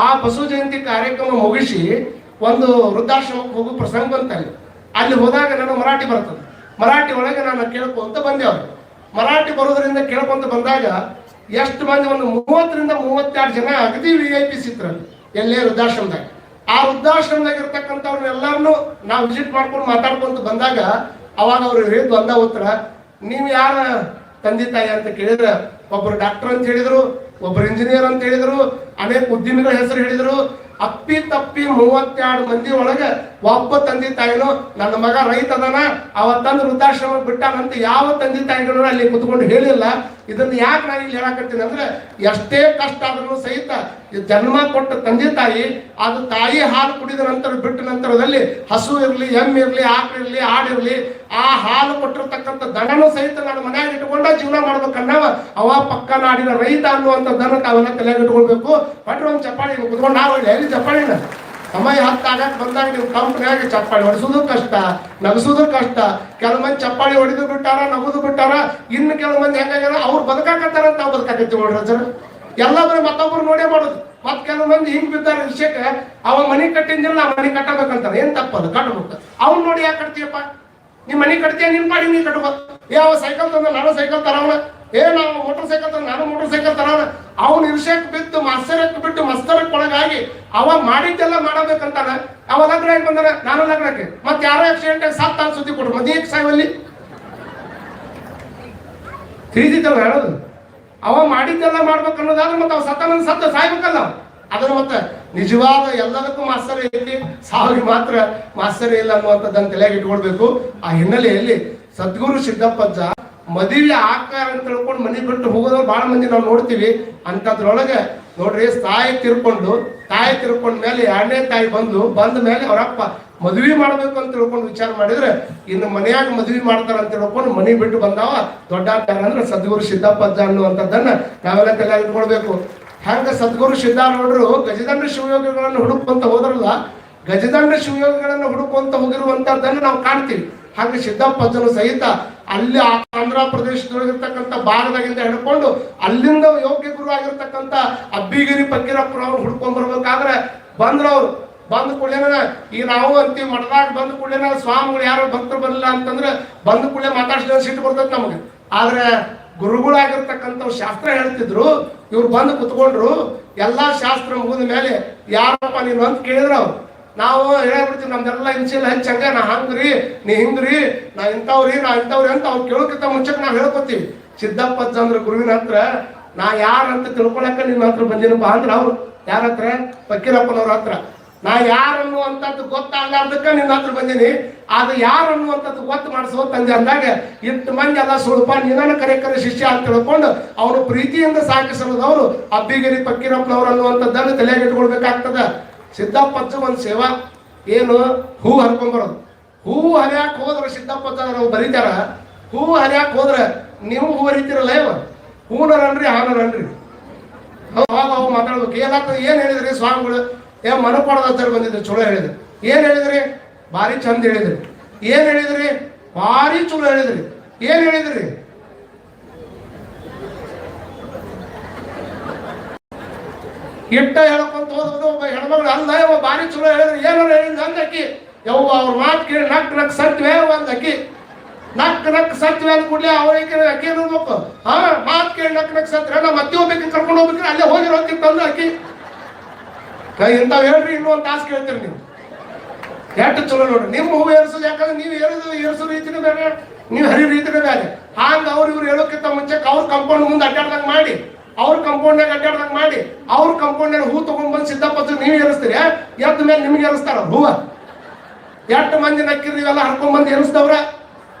ಆ ಬಸವ ಜಯಂತಿ ಕಾರ್ಯಕ್ರಮ ಮುಗಿಸಿ ಒಂದು ವೃದ್ಧಾಶ್ರಮಕ್ಕೆ ಹೋಗೋ ಪ್ರಸಂಗ ಬಂತಲ್ಲಿ. ಅಲ್ಲಿ ಹೋದಾಗ ನಾನು ಮರಾಠಿ ಬರ್ತದೆ. ಮರಾಠಿ ಒಳಗೆ ನಾನು ಕೇಳ್ಕೊಂತ ಬಂದೆ. ಅವ್ರು ಮರಾಠಿ ಬರೋದ್ರಿಂದ ಕೇಳ್ಕೊಂತ ಬಂದಾಗ ಎಷ್ಟು ಮಂದಿ, ಒಂದು 30 ರಿಂದ 32 ಜನ ಅಗದಿ VIP ಸಿಕ್ರಲ್ಲಿ ಎಲ್ಲೇ ವೃದ್ಧಾಶ್ರಮದಾಗ. ಆ ವೃದ್ಧಾಶ್ರಮದಾಗ ಇರ್ತಕ್ಕಂಥವ್ರನ್ನೆಲ್ಲರನ್ನು ನಾವು ವಿಸಿಟ್ ಮಾಡ್ಕೊಂಡು ಮಾತಾಡ್ಕೊಂತ ಬಂದಾಗ ಅವಾಗ ಅವ್ರು ಹೇಳಿದ್ದು ಒಂದ ಉತ್ತರ, ನೀವು ಯಾರ ತಂದೆ ತಾಯಿ ಅಂತ ಕೇಳಿದ್ರೆ ಒಬ್ರು ಡಾಕ್ಟರ್ ಅಂತ ಹೇಳಿದ್ರು, ಒಬ್ರು ಇಂಜಿನಿಯರ್ ಅಂತ ಹೇಳಿದ್ರು, ಅನೇಕ ಉದ್ಯಮಿಗಳ ಹೆಸರು ಹೇಳಿದ್ರು. ಅಪ್ಪಿ ತಪ್ಪಿ 32 ಮಂದಿ ಒಳಗೆ ಒಬ್ಬ ತಂದೆ ತಾಯಿನೋ ನನ್ನ ಮಗ ರೈತ ಅದಾನ ಅವತ್ತಂದು ವೃದ್ಧಾಶ್ರಮ ಬಿಟ್ಟಾನಂತ ಯಾವ ತಂದೆ ತಾಯಿಗಳು ಅಲ್ಲಿ ಕುತ್ಕೊಂಡು ಹೇಳಿಲ್ಲ. ಇದನ್ನ ಯಾಕೆ ನಾನು ಇಲ್ಲಿ ಹೇಳಕತ್ತೀನಿ ಅಂದ್ರೆ ಎಷ್ಟೇ ಕಷ್ಟ ಆದ್ರೂ ಸಹಿತ ಜನ್ಮ ಕೊಟ್ಟ ತಂದೆ ತಾಯಿ ಅದು ತಾಯಿ ಹಾಲು ಕುಡಿದ ನಂತರ ಬಿಟ್ಟ ನಂತರದಲ್ಲಿ ಹಸು ಇರ್ಲಿ, ಎಮ್ಮೆ ಇರ್ಲಿ, ಆಕಳು ಇರ್ಲಿ, ಆಡಿರ್ಲಿ, ಆ ಹಾಲು ಕೊಟ್ಟಿರ್ತಕ್ಕಂಥ ದನನೂ ಸಹಿತ ನಾನು ಮನ್ಯಾಗ ಇಟ್ಕೊಂಡ ಜೀವನ ಮಾಡ್ಬೇಕನ್ನವ ಅವ ಪಕ್ಕ ನಾಡಿನ ರೈತ ಅನ್ನುವಂಥ ದನ ತಾವೆಲ್ಲ ತಲೆಯಾಗ ಇಟ್ಕೊಳ್ಬೇಕು. ಬಟ್ರೆ ಒಂದು ಚಪ್ಪಾಳಿ ಕುತ್ಕೊಂಡು ನಾವು ಎಲ್ಲಿ ಚಪ್ಪಾಳಿನ ಸಮಯ ಆಗಕ್ಕೆ ಬಂದಾಗ ನೀವು ಕಂಪ್ನಿಯಾಗ ಚಪ್ಪಾಳಿ ಹೊಡಿಸೋದು ಕಷ್ಟ, ನಗಸೋದು ಕಷ್ಟ. ಕೆಲವು ಮಂದಿ ಚಪ್ಪಾಳಿ ಹೊಡಿದು ಬಿಟ್ಟಾರ, ನಗುದು ಬಿಟ್ಟಾರ. ಇನ್ನು ಕೆಲವು ಮಂದಿ ಹೆಂಗಾಗ್ಯಾರ ಅವ್ರು ಬದುಕಾಕತ್ತಾರ ಅಂತ ನಾವು ಬದುಕಾಕತ್ತೀವಿ ನೋಡ್ರಿ ಸರ್. ಎಲ್ಲಾದ್ರೂ ಮತ್ತೊಬ್ರು ನೋಡೇ ಮಾಡೋದು. ಮತ್ ಕೆಲವು ಮಂದಿ ಹಿಂಗ್ ಬಿದ್ದಾರ ವಿಷಯಕ್ಕೆ ಅವ ಮನಿ ಕಟ್ಟಿಂದಿಲ್ಲ, ಆ ಮನಿ ಕಟ್ಟಬೇಕಂತಾರ. ಏನ್ ತಪ್ಪದು, ಕಟ್ಟಬೇಕು. ಅವ್ನು ನೋಡಿ ಯಾಕೆ ಕಟ್ತೀಯಪ್ಪ, ನೀ ಮನಿ ಕಟ್ತೀಯ, ನಿನ್ ಮಾಡಿ ನೀ ಕಟ್ಬೇಕು. ಯಾವ ಸೈಕಲ್ ತಂದ ನಾನು ಸೈಕಲ್ ತರವನ, ನಾವು ಮೋಟರ್ ಸೈಕಲ್ ತಂದ ನಾನು ಮೋಟರ್ ಸೈಕಲ್ ತರವನ. ಅವ್ನು ಇರ್ಷಕ್ ಬಿದ್ದು ಮತ್ಸರಕ್ಕೆ ಬಿಟ್ಟು ಮಸ್ತರಕ್ಕೆ ಒಳಗಾಗಿ ಅವ ಮಾಡಿದ್ದೆಲ್ಲ ಮಾಡಬೇಕಂತಾನ. ಅವ ಲಗ್ನ ಬಂದಾನ, ನಾನು ಲಗ್ನಕ್ಕೆ. ಮತ್ತೆ ಯಾರೋ ಆಕ್ಸಿಡೆಂಟ್ ಆಗಿ ಸತ್ತ ಸುದ್ದಿ ಕೊಡ್ರು, ಮದುವೆಗೆ ಸಾಯವಲ್ಲಿ ತಿಳಿದಿದ್ದಲ್ಲ ಹೇಳೋದು. ಅವ ಮಾಡಿದ್ದೆಲ್ಲ ಮಾಡ್ಬೇಕು ಅನ್ನೋದಾದ್ರೆ ಮತ್ತೆ ಅವ ಸತ್ತ ಸಾಯ್ಬೇಕಲ್ಲ. ಅದನ್ನ ಮತ್ತೆ ನಿಜವಾದ ಎಲ್ಲದಕ್ಕೂ ಮಾಸ್ತರ್ ಐತಿ, ಸಾವಿಗೆ ಮಾತ್ರ ಮಾಸ್ತರ್ ಇಲ್ಲ ಅನ್ನುವಂಥದ್ದನ್ನು ತಲೆಯಾಗಿ ಇಟ್ಕೊಳ್ಬೇಕು. ಆ ಹಿನ್ನೆಲೆಯಲ್ಲಿ ಸದ್ಗುರು ಸಿದ್ದಪ್ಪಜ್ಜ ಮದುವೆ ಆಕಾರ ಅಂತ ತಿಳ್ಕೊಂಡು ಮನೆ ಬಿಟ್ಟು ಹೋಗೋದವ್ರು ಬಹಳ ಮಂದಿ ನಾವು ನೋಡ್ತೀವಿ. ಅಂಥದ್ರೊಳಗೆ ನೋಡ್ರಿ, ತಾಯಿ ತಿರ್ಕೊಂಡ ಮೇಲೆ 2ನೇ ತಾಯಿ ಬಂದ ಮೇಲೆ ಅವರಪ್ಪ ಮದುವೆ ಮಾಡ್ಬೇಕು ಅಂತ ತಿಳ್ಕೊಂಡು ವಿಚಾರ ಮಾಡಿದ್ರೆ ಇನ್ನು ಮನೆಯಾಗ ಮದುವೆ ಮಾಡ್ತಾರ ಅಂತ ತಿಳ್ಕೊಂಡು ಮನೆ ಬಿಟ್ಟು ಬಂದಾವ ದೊಡ್ಡ ಅಂದ್ರೆ ಸದ್ಗುರು ಸಿದ್ದಪ್ಪಜ್ಜ ಅನ್ನುವಂಥದ್ದನ್ನ ನಾವೆಲ್ಲ ತಲೆಯಾಗಿ ಇಟ್ಕೊಳ್ಬೇಕು. ಹಂಗ ಸದ್ಗುರು ಸಿದ್ಧಾರೂಢರು ಗಜದಂಡ ಶಿವಯೋಗಿಗಳನ್ನು ಹುಡುಕುವಂತ ಹೋದ್ರಲ್ಲ, ಗಜದಂಡ ಶಿವಯೋಗಿಗಳನ್ನು ಹುಡುಕುವಂತ ಹೋಗಿರುವಂತದ್ದನ್ನು ನಾವು ಕಾಣ್ತೀವಿ. ಹಾಗೆ ಸಿದ್ದಪ್ಪಜ್ಜನು ಸಹಿತ ಅಲ್ಲಿ ಆಂಧ್ರ ಪ್ರದೇಶದೊಳಗಿರ್ತಕ್ಕಂಥ ಭಾಗದಾಗಿಂದ ಹಿಡ್ಕೊಂಡು ಅಲ್ಲಿಂದ ಯೋಗ್ಯ ಗುರು ಆಗಿರ್ತಕ್ಕಂಥ ಅಬ್ಬಿಗಿರಿ ಫಕೀರಪ್ಪನವ್ರು ಹುಡ್ಕೊಂಡ್ ಬರ್ಬೇಕಾದ್ರೆ ಬಂದ್ರವ್ರು. ಬಂದ ಕೂಡಲೇನ ಈಗ ನಾವು ಅಂತೀವಿ ಮಠದಾಗ ಬಂದ ಕೂಡಲೇನ ಸ್ವಾಮಿಗಳು ಯಾರು ಭಕ್ತರು ಬರಲಿಲ್ಲ ಅಂತಂದ್ರೆ ಬಂದ ಕೂಡಲೇ ಮಾತಾಡ್ಸಿದ ಸಿಟ್ಟು ಬರ್ತೈತೆ ನಮಗೆ. ಆದ್ರೆ ಗುರುಗಳಾಗಿರ್ತಕ್ಕಂಥವ್ರು ಶಾಸ್ತ್ರ ಹೇಳ್ತಿದ್ರು, ಇವ್ರು ಬಂದು ಕುತ್ಕೊಂಡ್ರು. ಎಲ್ಲಾ ಶಾಸ್ತ್ರ ಮುಗಿದ ಮೇಲೆ ಯಾರಪ್ಪ ನೀನು ಅಂತ ಕೇಳಿದ್ರು. ಅವ್ರು ನಾವು ಹೇಳ್ಬಿಡ್ತೀವಿ ನಮ್ದೆಲ್ಲ ಇನ್ಸಿಲ್ ಹಂಚಂಗ ನಾ ಹಂಗ್ರಿ ನೀ ಹಿಂಗ್ರಿ ನಾ ಇಂಥವ್ರಿ ಅಂತ ಅವ್ರು ಕೇಳೋಕ್ಕಿಂತ ಮುಂಚೆಗೆ ನಾವು ಹೇಳ್ಕೊತೀವಿ. ಸಿದ್ದಪ್ಪಜ್ಜ ಅಂದ್ರ ಗುರುವಿನ ಹತ್ರ ನಾ ಯಾರಂತ ತಿಳ್ಕೊಳಕ ನಿನ್ನ ಹತ್ರ ಬಂದಿನಪ್ಪ ಅಂದ್ರ ಅವ್ರು ಯಾರ ಹತ್ರ? ಫಕೀರಪ್ಪನವ್ರ ಹತ್ರ. ನಾ ಯಾರನ್ನುವಂಥದ್ದು ಗೊತ್ತಾಗಲಾರ್ದಕ್ಕ ನಿನ್ನ ಹತ್ರ ಬಂದೀನಿ, ಅದು ಯಾರನ್ನುವಂಥದ್ದು ಗೊತ್ತು ಮಾಡಿಸೋ ತಂದೆ ಅಂದಾಗ ಇಟ್ಟು ಮಂದಿ ಅದ ಸುಳಪ ನಿನ್ನ ಕರೆ ಶಿಷ್ಯ ಅಂತ ತಿಳ್ಕೊಂಡು ಅವನು ಪ್ರೀತಿಯಿಂದ ಸಾಕಿಸಲದವರು ಅಬ್ಬಿಗಿರಿ ಫಕೀರಪ್ಪನವ್ರು ಅನ್ನುವಂಥದ್ದನ್ನು ತಲೆಯಾಗಿ ಇಟ್ಕೊಳ್ಬೇಕಾಗ್ತದ. ಸಿದ್ದಪ್ಪಜ್ಜ ಒಂದು ಸೇವಾ ಏನು, ಹೂ ಹರ್ಕೊಂಡ್ಬರೋದು. ಹೂ ಹರಿಯಾಕ ಹೋದ್ರೆ ಸಿದ್ದಪ್ಪಜ್ಜ ನಾವು ಬರೀತಾರ, ಹೂ ಹರಿಯಾಕ ಹೋದ್ರೆ ನೀವು ಹೂ ಹರಿತೀರಲ್ಲ ಇವ ಹೂನರನ್ರಿ ಹಾನರನ್ರಿ ಅವು ಮಾತಾಡ್ಬೇಕು. ಏನಾಗ್ತದೆ? ಏನ್ ಹೇಳಿದ್ರಿ ಸ್ವಾಮಿಗಳು? ಮನಪಾಡದ ಬಂದಿದ್ರು, ಚಲೋ ಹೇಳಿದ್ರಿ. ಏನ್ ಹೇಳಿದ್ರಿ? ಭಾರಿ ಚಂದ ಹೇಳಿದ್ರಿ. ಏನ್ ಹೇಳಿದ್ರಿ? ಭಾರಿ ಚಲೋ ಹೇಳಿದ್ರಿ. ಏನ್ ಹೇಳಿದ್ರಿ? ಇಟ್ಟ ಹೇಳ್ಕೊಂತ ಹೋದ್ರು ಒಬ್ಬ ಹೆಣ್ಮಗಳು ಅಲ್ಲ ಇವ ಭಾರಿ ಚಲೋ ಹೇಳಿದ್ರಿ. ಏನಾರು ಹೇಳಿದ್ ಅಂದಕ್ಕಿ ಯವ್ವ ಅವ್ರ ಮಾತು ಕೇಳಿ ನಕ್ ನಕ್ ಸತ್ವೇ ಅಂದಕ್ಕಿ. ನಕ್ ನಕ್ ಸತ್ವೆ ಅಂದ ಕೂಡಲೇ ಅವಳಿಗೆ ಅಕ್ಕಿ ನೋಡ್ಬೇಕು. ಮಾತು ಕೇಳಿ ನಕ್ ನಕ್ ಸತ್ರೆ ನಾ ಮತ್ತೆ ಹೋಗ್ಬೇಕು, ಕರ್ಕೊಂಡು ಹೋಗ್ಬೇಕ್ರಿ, ಅಲ್ಲೇ ಹೋಗಿರೋಕ್ಕಿಂತ ಅಂದ್ರೆ ಅಕ್ಕಿ ಇಂಥವ್ ಹೇಳ್ರಿ. ಇನ್ನೂ ಒಂದು ತಾಸು ಕೇಳ್ತೀರಿ ನೀವು. ಎಷ್ಟು ಚಲೋ ನೋಡ್ರಿ ನಿಮ್ಮ ಹೂ ಏರ್ಸೋದು. ಯಾಕಂದ್ರೆ ನೀವು ಏರ್ಸೋ ರೀತಿನೇ ಬೇರೆ, ನೀವು ಹರಿ ರೀತಿನೇ ಬೇರೆ. ಹಾಂಗ ಅವ್ರು ಇವ್ರು ಹೇಳೋಕ್ಕಿಂತ ಮುಂಚೆಕ್ ಅವ್ರ ಕಂಪೌಂಡ್ ಮುಂದೆ ಅಡ್ಡಾಡ್ದಂಗೆ ಮಾಡಿ, ಅವ್ರ ಕಂಪೌಂಡ್ನಾಗ ಅಡ್ಡಾಡ್ದಂಗೆ ಮಾಡಿ, ಅವ್ರ ಕಂಪೌಂಡ್ನಾಗ ಹೂ ತಗೊಂಡ್ಬಂದು ಸಿದ್ದಪ್ಪಜ್ಜ ನೀವು ಏರಿಸ್ತೀರಿ. ಎದ್ದ ಮೇಲೆ ನಿಮ್ಗೆ ಏರಿಸ್ತಾರ ಹೂವ. ಎಷ್ಟು ಮಂದಿ ನಕ್ಕಿರಿ ನೀವೆಲ್ಲ ಹರ್ಕೊಂಡ್ಬಂದು ಏರಿಸ್ತವ್ರ.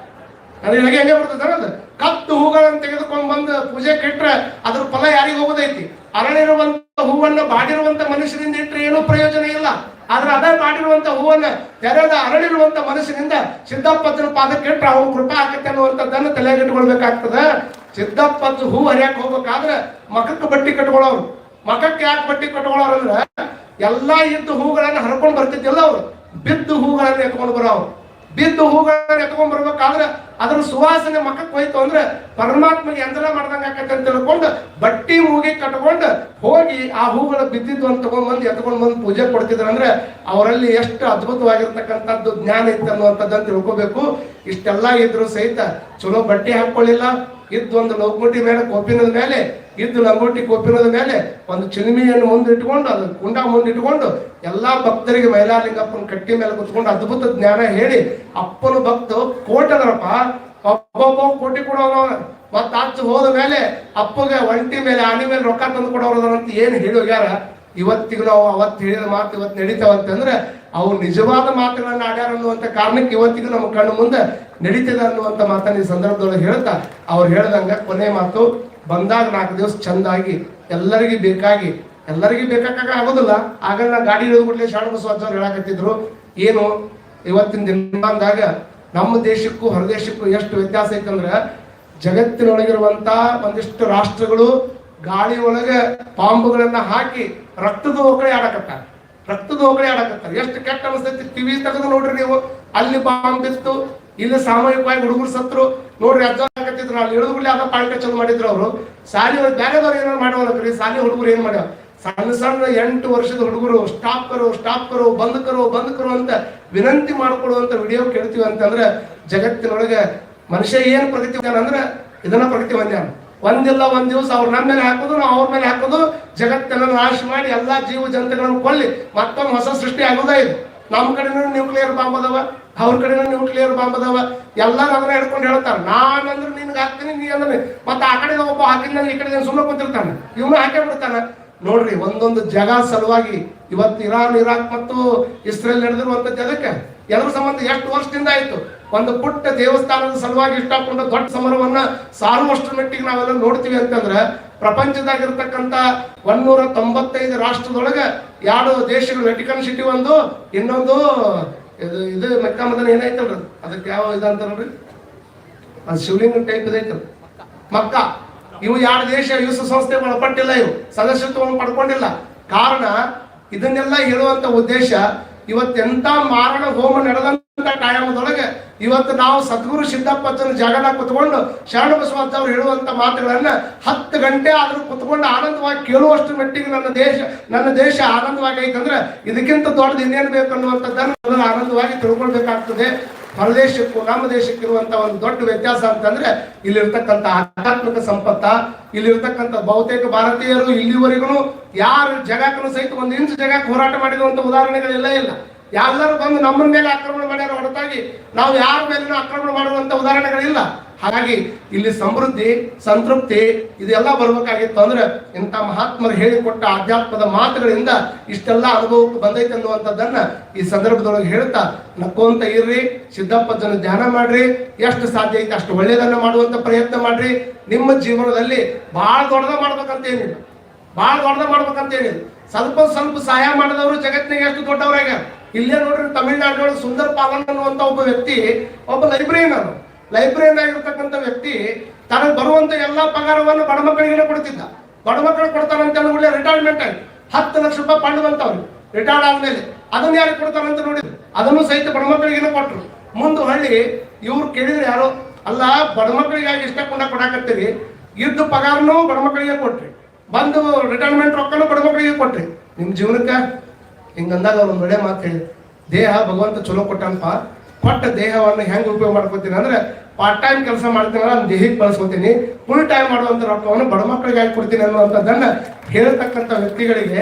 ಅದ್ರ ಹೆಂಗೆ ಬರ್ತದೆ ಅದು? ಕತ್ತು ಹೂಗಳನ್ನು ತೆಗೆದುಕೊಂಡು ಬಂದು ಪೂಜೆ ಇಟ್ರೆ ಅದ್ರ ಫಲ ಯಾರಿಗೆ ಹೋಗೋದೈತಿ? ಅರಳಿರುವಂತ ಹೂವನ್ನ ಬಾಡಿರುವಂತ ಮನುಷ್ಯರಿಂದ ಇಟ್ರೆ ಏನೂ ಪ್ರಯೋಜನ ಇಲ್ಲ. ಆದ್ರೆ ಅದೇ ಮಾಡಿರುವಂತ ಹೂವನ್ನ ತೆರೆದ ಅರಳಿರುವಂತ ಮನುಷ್ಯನಿಂದ ಸಿದ್ದಪ್ಪಜ್ಜನ ಪಾದಕ್ಕೆ ಇಟ್ರೆ ಅವ್ರ ಕೃಪೆ ಆಗತ್ತೆ ಅನ್ನುವಂಥದ್ದನ್ನು ತಲೆಗಿಟ್ಕೊಳ್ಬೇಕಾಗ್ತದ. ಸಿದ್ದಪ್ಪಜ್ಜ ಹೂ ಹರಿಯಾಕ ಹೋಗ್ಬೇಕಾದ್ರೆ ಮಖಕ್ಕೆ ಬಟ್ಟಿ ಕಟ್ಕೊಳ್ಳೋರು. ಮಖಕ್ಕೆ ಯಾಕೆ ಬಟ್ಟಿ ಕಟ್ಕೊಳ್ಳೋರು ಅಂದ್ರೆ ಎಲ್ಲಾ ಇದ್ದು ಹೂಗಳನ್ನ ಹರ್ಕೊಂಡು ಬರ್ತಿದ್ದಿಲ್ಲ ಅವ್ರು, ಬಿದ್ದು ಹೂಗಳನ್ನ ಎತ್ಕೊಂಡು ಬರೋರು. ಬಿದ್ದು ಹೂಗಳನ್ನ ಎತ್ಕೊಂಡ್ ಬರ್ಬೇಕಾದ್ರೆ ಅದ್ರ ಸುವಾಸನೆ ಮಖಕ್ಕೆ ಹೋಯ್ತು ಅಂದ್ರೆ ಪರಮಾತ್ಮಗೆ ಯಂತ್ರ ಮಾಡ್ದಂಗ ಆಕತ್ತೆ ಅಂತ ತಿಳ್ಕೊಂಡು ಬಟ್ಟಿ ಮೂಗಿ ಕಟ್ಕೊಂಡು ಹೋಗಿ ಆ ಹೂಗಳ ಬಿದ್ದಿದ್ದು ಅಂತ ತಗೊಂಡ್ಬಂದು ಎತ್ಕೊಂಡ್ ಬಂದು ಪೂಜೆ ಕೊಡ್ತಿದ್ರು. ಅಂದ್ರೆ ಅವರಲ್ಲಿ ಎಷ್ಟು ಅದ್ಭುತವಾಗಿರ್ತಕ್ಕಂಥದ್ದು ಜ್ಞಾನ ಇತ್ತು ಅನ್ನುವಂಥದ್ದನ್ನು ತಿಳ್ಕೊಬೇಕು. ಇಷ್ಟೆಲ್ಲ ಇದ್ರು ಸಹಿತ ಚಲೋ ಬಟ್ಟೆ ಹಾಕೊಳ್ಳಿಲ್ಲ. ಇದ್ದು ಒಂದು ಲೋಕಮುಟ್ಟಿ ಮೇಲೆ ಕೊಪ್ಪಿನದ ಮೇಲೆ ಇದ್ದು ಲಂಗೋಟಿ ಕೊಪ್ಪಿನದ ಮೇಲೆ ಒಂದು ಚಿಲುಮೆಯನ್ನು ಮುಂದಿಟ್ಕೊಂಡು ಅದು ಕುಂಡ ಮುಂದಿಟ್ಕೊಂಡು ಎಲ್ಲಾ ಭಕ್ತರಿಗೆ ಮೈಲಾರಲಿಂಗಪ್ಪನ ಕಟ್ಟಿ ಮೇಲೆ ಕುತ್ಕೊಂಡು ಅದ್ಭುತ ಜ್ಞಾನ ಹೇಳಿ ಅಪ್ಪನ ಭಕ್ತ ಕೋಟದರಪ್ಪ ಒಬ್ಬೊಬ್ಬ ಕೋಟಿ ಕೊಡೋನು. ಮತ್ತ ಆಚೆ ಹೋದ ಮೇಲೆ ಅಪ್ಪಗೆ ಒಂಟಿ ಮೇಲೆ ಆನೆ ಮೇಲೆ ರೊಕ್ಕ ತಂದು ಕೊಡೋರಂತ ಏನ್ ಹೇಳೋಗ್ಯಾರ. ಇವತ್ತಿಗೂ ನಾವು ಅವತ್ತು ಹೇಳಿದ ಮಾತು ಇವತ್ತು ನಡೀತಾವಂತಂದ್ರೆ ಅವು ನಿಜವಾದ ಮಾತುಗಳನ್ನ ಆಡ್ಯಾರ ಅನ್ನುವಂಥ ಕಾರಣಕ್ಕೆ ಇವತ್ತಿಗೂ ನಮ್ಮ ಕಣ್ಣು ಮುಂದೆ ನಡೀತದೆ ಅನ್ನುವಂಥ ಮಾತನ್ನ ಈ ಸಂದರ್ಭದೊಳಗೆ ಹೇಳ್ತಾ ಅವ್ರು ಹೇಳ್ದಂಗ ಕೊನೆ ಮಾತು, ಬಂದಾಗ 4 ದಿವಸ ಚಂದಾಗಿ ಎಲ್ಲರಿಗೂ ಬೇಕಾಗ ಆಗೋದಿಲ್ಲ. ಆಗ ನಾ ಗಾಡಿ ಹಿಡಿದ್ಬಿಡ್ಲಿ ಶಾಣಬಸವಜ್ಜ ಅವ್ರು ಹೇಳಕತ್ತಿದ್ರು. ಏನು ಇವತ್ತಿನ ದಿನದಾಗ ನಮ್ಮ ದೇಶಕ್ಕೂ ಹೊರದೇಶಕ್ಕೂ ಎಷ್ಟು ವ್ಯತ್ಯಾಸ ಐತಂದ್ರೆ ಜಗತ್ತಿನೊಳಗಿರುವಂತ ಒಂದಿಷ್ಟು ರಾಷ್ಟ್ರಗಳು ಗಾಳಿ ಒಳಗೆ ಬಾಂಬುಗಳನ್ನ ಹಾಕಿ ರಕ್ತದ ಓಕಳಿ ಆಡಕತ್ತಾರ. ಎಷ್ಟು ಕೆಟ್ಟ ಅನಿಸ್ತೈತಿ. ಟಿವಿ ತೆಗೆದು ನೋಡ್ರಿ ನೀವು, ಅಲ್ಲಿ ಬಾಂಬ್ ಬಿತ್ತು, ಇಲ್ಲಿ ಸಾಮೂಹಿಕವಾಗಿ ಹುಡುಗರು ಸತ್ರು ನೋಡ್ರಿ. ಅಜ್ಜ ಹಾಕತ್ತಿದ್ರು ಅಲ್ಲಿ ಇಳಿದ್ಬಿಡ್ಲಿ ಅದ ಪಾಯಿಂಟ್ ಚಲೋ ಮಾಡಿದ್ರು ಅವರು. ಸಾಲಿ ಬೇರೆದವ್ರು ಏನಾರು ಮಾಡುವಲ್ರಿ, ಸಾಲಿ ಹುಡುಗರು ಏನ್ ಮಾಡ್ಯಾವ, ಸಣ್ಣ 8 ವರ್ಷದ ಹುಡುಗರು ಸ್ಟಾಪ್ ಕರೋ ಬಂದ್ ಕರೋ ಅಂತ ವಿನಂತಿ ಮಾಡ್ಕೊಳ್ಳುವಂತ ವಿಡಿಯೋ ಕೇಳ್ತೀವಿ ಅಂತಂದ್ರೆ ಜಗತ್ತಿನೊಳಗೆ ಮನುಷ್ಯ ಏನ್ ಪ್ರಗತಿ ಅಂದ್ರೆ ಇದನ್ನ ಪ್ರಗತಿ ಹೊಂದ್ಯಾನ. ಒಂದಿಲ್ಲ ಒಂದ್ ದಿವಸ ಅವ್ರ ನಮ್ಮ ಮೇಲೆ ಹಾಕೋದು, ನಾವು ಅವ್ರ ಮೇಲೆ ಹಾಕೋದು, ಜಗತ್ತನ್ನ ನಾಶ ಮಾಡಿ ಎಲ್ಲಾ ಜೀವ ಜಂತುಗಳನ್ನು ಕೊಲ್ಲಿ ಮತ್ತೊಮ್ಮೆ ಹೊಸ ಸೃಷ್ಟಿ ಆಗೋದೇ ಇದು. ನಮ್ಮ ಕಡೆನೂ ನ್ಯೂಕ್ಲಿಯರ್ ಬಾಂಬ್ ಅದಾವ, ಅವ್ರ ಕಡೆನೂ ನ್ಯೂಕ್ಲಿಯರ್ ಬಾಂಬ್ ಅದಾವ. ಎಲ್ಲರೂ ಅದನ್ನ ಹಿಡ್ಕೊಂಡು ಹೇಳ್ತಾರ, ನಾನಂದ್ರೆ ನಿನ್ಗೆ ಹಾಕ್ತೀನಿ, ನೀ ಅಂದ್ರೆ ಮತ್ತೆ ಆ ಕಡೆ ಒಬ್ಬ ಹಾಕಿದ ಈ ಕಡೆ ಸುಮ್ಮನೆ ಕುಂತಿರ್ತಾನೆ, ಇವನು ಹಾಕೇ ಬಿಡ್ತಾನ. ನೋಡ್ರಿ ಒಂದೊಂದು ಜಗ ಸಲುವಾಗಿ ಇವತ್ತು ಇರಾನ್, ಇರಾಕ್ ಮತ್ತು ಇಸ್ರೇಲ್ ನಡೆದಿರುವಂತದ್ದು ಅದಕ್ಕೆ ಎದ್ರ ಸಂಬಂಧ ಎಷ್ಟು ವರ್ಷದಿಂದ ಆಯ್ತು. ಒಂದು ಪುಟ್ಟ ದೇವಸ್ಥಾನದ ಸಲುವಾಗಿ ಇಷ್ಟಪಟ್ಟ ದೊಡ್ಡ ಸಮರವನ್ನ ಸಾರುವಷ್ಟರ ಮಟ್ಟಿಗೆ ನಾವೆಲ್ಲ ನೋಡ್ತೀವಿ ಅಂತಂದ್ರೆ ಪ್ರಪಂಚದಾಗಿರ್ತಕ್ಕಂಥ 195 ರಾಷ್ಟ್ರದೊಳಗೆ 2 ದೇಶಗಳು, ವೆಟಿಕನ್ ಸಿಟಿ ಒಂದು, ಇನ್ನೊಂದು ಇದು ಮೆಕ್ಕಾ ಮದನ ಏನೈತಲ್ರಿ ಅದಕ್ಕೆ ಯಾವ ಇದಂತ ನೋಡ್ರಿ, ಅದು ಶಿವಲಿಂಗ ಟೈಪ್ ಇದೈತಲ್ ಮಕ್ಕಾ. ಇವು 2 ದೇಶ ವಿಶ್ವಸಂಸ್ಥೆ ಒಳಪಟ್ಟಿಲ್ಲ, ಇವು ಸದಸ್ಯತ್ವವನ್ನು ಪಡ್ಕೊಂಡಿಲ್ಲ. ಕಾರಣ ಇದನ್ನೆಲ್ಲ ಹೇಳುವಂತ ಉದ್ದೇಶ ಇವತ್ತೆಂತ ಮಾರಣ ಹೋಮ ನಡೆದಂತ ಟೈಮದೊಳಗೆ ಇವತ್ತು ನಾವು ಸದ್ಗುರು ಸಿದ್ದಪ್ಪಜ್ಜನ ಜಾಗದಾಗ ಕುತ್ಕೊಂಡು ಶರಣಬಸವಜ್ಜ ಅವ್ರು ಹೇಳುವಂತ ಮಾತುಗಳನ್ನ 10 ಗಂಟೆ ಆದ್ರೂ ಕುತ್ಕೊಂಡು ಆನಂದವಾಗಿ ಕೇಳುವಷ್ಟು ಮಟ್ಟಿಗೆ ನನ್ನ ದೇಶ ಆನಂದವಾಗಿ ಐತಂದ್ರೆ ಇದಕ್ಕಿಂತ ದೊಡ್ಡದು ಇನ್ನೇನು ಬೇಕು ಅನ್ನುವಂಥದ್ದನ್ನು ಆನಂದವಾಗಿ ತಿಳ್ಕೊಳ್ಬೇಕಾಗ್ತದೆ. ಹೊರದೇಶಕ್ಕೂ ನಮ್ಮ ದೇಶಕ್ಕಿರುವಂತ ಒಂದು ದೊಡ್ಡ ವ್ಯತ್ಯಾಸ ಅಂತಂದ್ರೆ ಇಲ್ಲಿರ್ತಕ್ಕಂಥ ಆಧ್ಯಾತ್ಮಿಕ ಸಂಪತ್ತ, ಇಲ್ಲಿರ್ತಕ್ಕಂಥ ಬಹುತೇಕ ಭಾರತೀಯರು ಇಲ್ಲಿವರೆಗೂ ಯಾರು ಜಗಕ್ಕೂ ಸಹಿತ 1 ಇಂಚು ಜಗಕ್ಕೆ ಹೋರಾಟ ಮಾಡಿರುವಂತ ಉದಾಹರಣೆಗಳೆಲ್ಲ ಇಲ್ಲ. ಎಲ್ಲರೂ ಬಂದು ನಮ್ಮ ಮೇಲೆ ಆಕ್ರಮಣ ಮಾಡ್ಯಾರ ಹೊರತಾಗಿ ನಾವು ಯಾರ ಮೇಲೂ ಆಕ್ರಮಣ ಮಾಡುವಂತ ಉದಾಹರಣೆಗಳಿಲ್ಲ. ಹಾಗಾಗಿ ಇಲ್ಲಿ ಸಮೃದ್ಧಿ, ಸಂತೃಪ್ತಿ ಇದೆಲ್ಲ ಬರ್ಬೇಕಾಗಿತ್ತು ಅಂದ್ರೆ ಇಂಥ ಮಹಾತ್ಮರು ಹೇಳಿಕೊಟ್ಟ ಆಧ್ಯಾತ್ಮದ ಮಾತುಗಳಿಂದ ಇಷ್ಟೆಲ್ಲ ಅನುಭವಕ್ಕೆ ಬಂದೈತೆ ಅನ್ನುವಂಥದ್ದನ್ನ ಈ ಸಂದರ್ಭದೊಳಗೆ ಹೇಳ್ತಾ ನಕ್ಕೊಂತ ಇರ್ರಿ, ಸಿದ್ದಪ್ಪ ಜನ ಧ್ಯಾನ ಮಾಡ್ರಿ, ಎಷ್ಟು ಸಾಧ್ಯ ಐತೆ ಅಷ್ಟು ಒಳ್ಳೇದನ್ನ ಮಾಡುವಂತ ಪ್ರಯತ್ನ ಮಾಡ್ರಿ. ನಿಮ್ಮ ಜೀವನದಲ್ಲಿ ಬಹಳ ದೊಡ್ಡದ ಮಾಡ್ಬೇಕಂತ ಏನಿಲ್ಲ, ಬಹಳ ದೊಡ್ಡದ ಮಾಡ್ಬೇಕಂತ ಏನಿಲ್ಲ. ಸ್ವಲ್ಪ ಸ್ವಲ್ಪ ಸಹಾಯ ಮಾಡಿದವರು ಜಗತ್ತಿನಾಗ ಎಷ್ಟು ದೊಡ್ಡವರಾಗ. ಇಲ್ಲೇ ನೋಡ್ರಿ ತಮಿಳ್ನಾಡಿನೊಳಗೆ ಸುಂದರ್ ಪಾಲನ್ ಅನ್ನುವಂತ ಒಬ್ಬ ವ್ಯಕ್ತಿ, ಒಬ್ಬ ಲೈಬ್ರರಿಯನ್ ಆಗಿರ್ತಕ್ಕಂಥ ವ್ಯಕ್ತಿ ತನಗೆ ಬರುವಂತ ಎಲ್ಲಾ ಪಗಾರವನ್ನು ಬಡ ಮಕ್ಕಳಿಗೆ ಕೊಡ್ತಿದ್ದ. ಬಡ ಮಕ್ಕಳು ಕೊಡ್ತಾರಂತ ಒಳ್ಳೆ ರಿಟೈರ್ಮೆಂಟ್ ಆಗಿ 10 ಲಕ್ಷ ರೂಪಾಯಿ ಫಂಡ್ ಬಂತವ್ರು ರಿಟೈರ್ಡ್ ಆದ್ಮೇಲೆ. ಅದನ್ನ ಯಾರಿಗೆ ಕೊಡ್ತಾರಂತ ನೋಡಿದ್ರು, ಅದನ್ನು ಸಹಿತ ಬಡ ಮಕ್ಕಳಿಗೆ ಕೊಟ್ರು. ಮುಂದೆ ಹಳ್ಳಿ ಇವ್ರು ಕೇಳಿದ್ರೆ ಯಾರೋ ಅಲ್ಲ, ಬಡ ಮಕ್ಕಳಿಗಾಗಿ ಇಷ್ಟ ಕೊಡಾಕತ್ತೀರಿ, ಇದ್ದು ಪಗಾರನೂ ಬಡ ಮಕ್ಕಳಿಗೆ ಕೊಟ್ರಿ, ಬಂದು ರಿಟೈರ್ಮೆಂಟ್ ರೊಕ್ಕನೂ ಬಡ ಮಕ್ಕಳಿಗೆ ಕೊಟ್ರಿ, ನಿಮ್ ಜೀವನಕ್ಕ ಹಿಂಗಂದಾಗ ಅವ್ರು ಒಂದು ಒಳ್ಳೆ ಮಾತು ಹೇಳಿ, ದೇಹ ಭಗವಂತ ಚಲೋ ಕೊಟ್ಟನಪ್ಪ, ಕೊಟ್ಟ ದೇಹವನ್ನು ಹೆಂಗ್ ಉಪಯೋಗ ಮಾಡ್ಕೋತೀನಿ ಅಂದ್ರೆ ಪಾರ್ಟ್ ಟೈಮ್ ಕೆಲಸ ಮಾಡ್ತೀನಿ, ನಾನು ದೇಹಕ್ಕೆ ಬಳಸ್ಕೊತೀನಿ, ಫುಲ್ ಟೈಮ್ ಮಾಡುವಂತ ರೊಕ್ಕವನ್ನು ಬಡ ಮಕ್ಕಳಿಗೆ ಹಾಕಿ ಕೊಡ್ತೀನಿ ಅನ್ನುವಂಥದ್ದನ್ನ ಹೇಳ್ತಕ್ಕಂಥ ವ್ಯಕ್ತಿಗಳಿಗೆ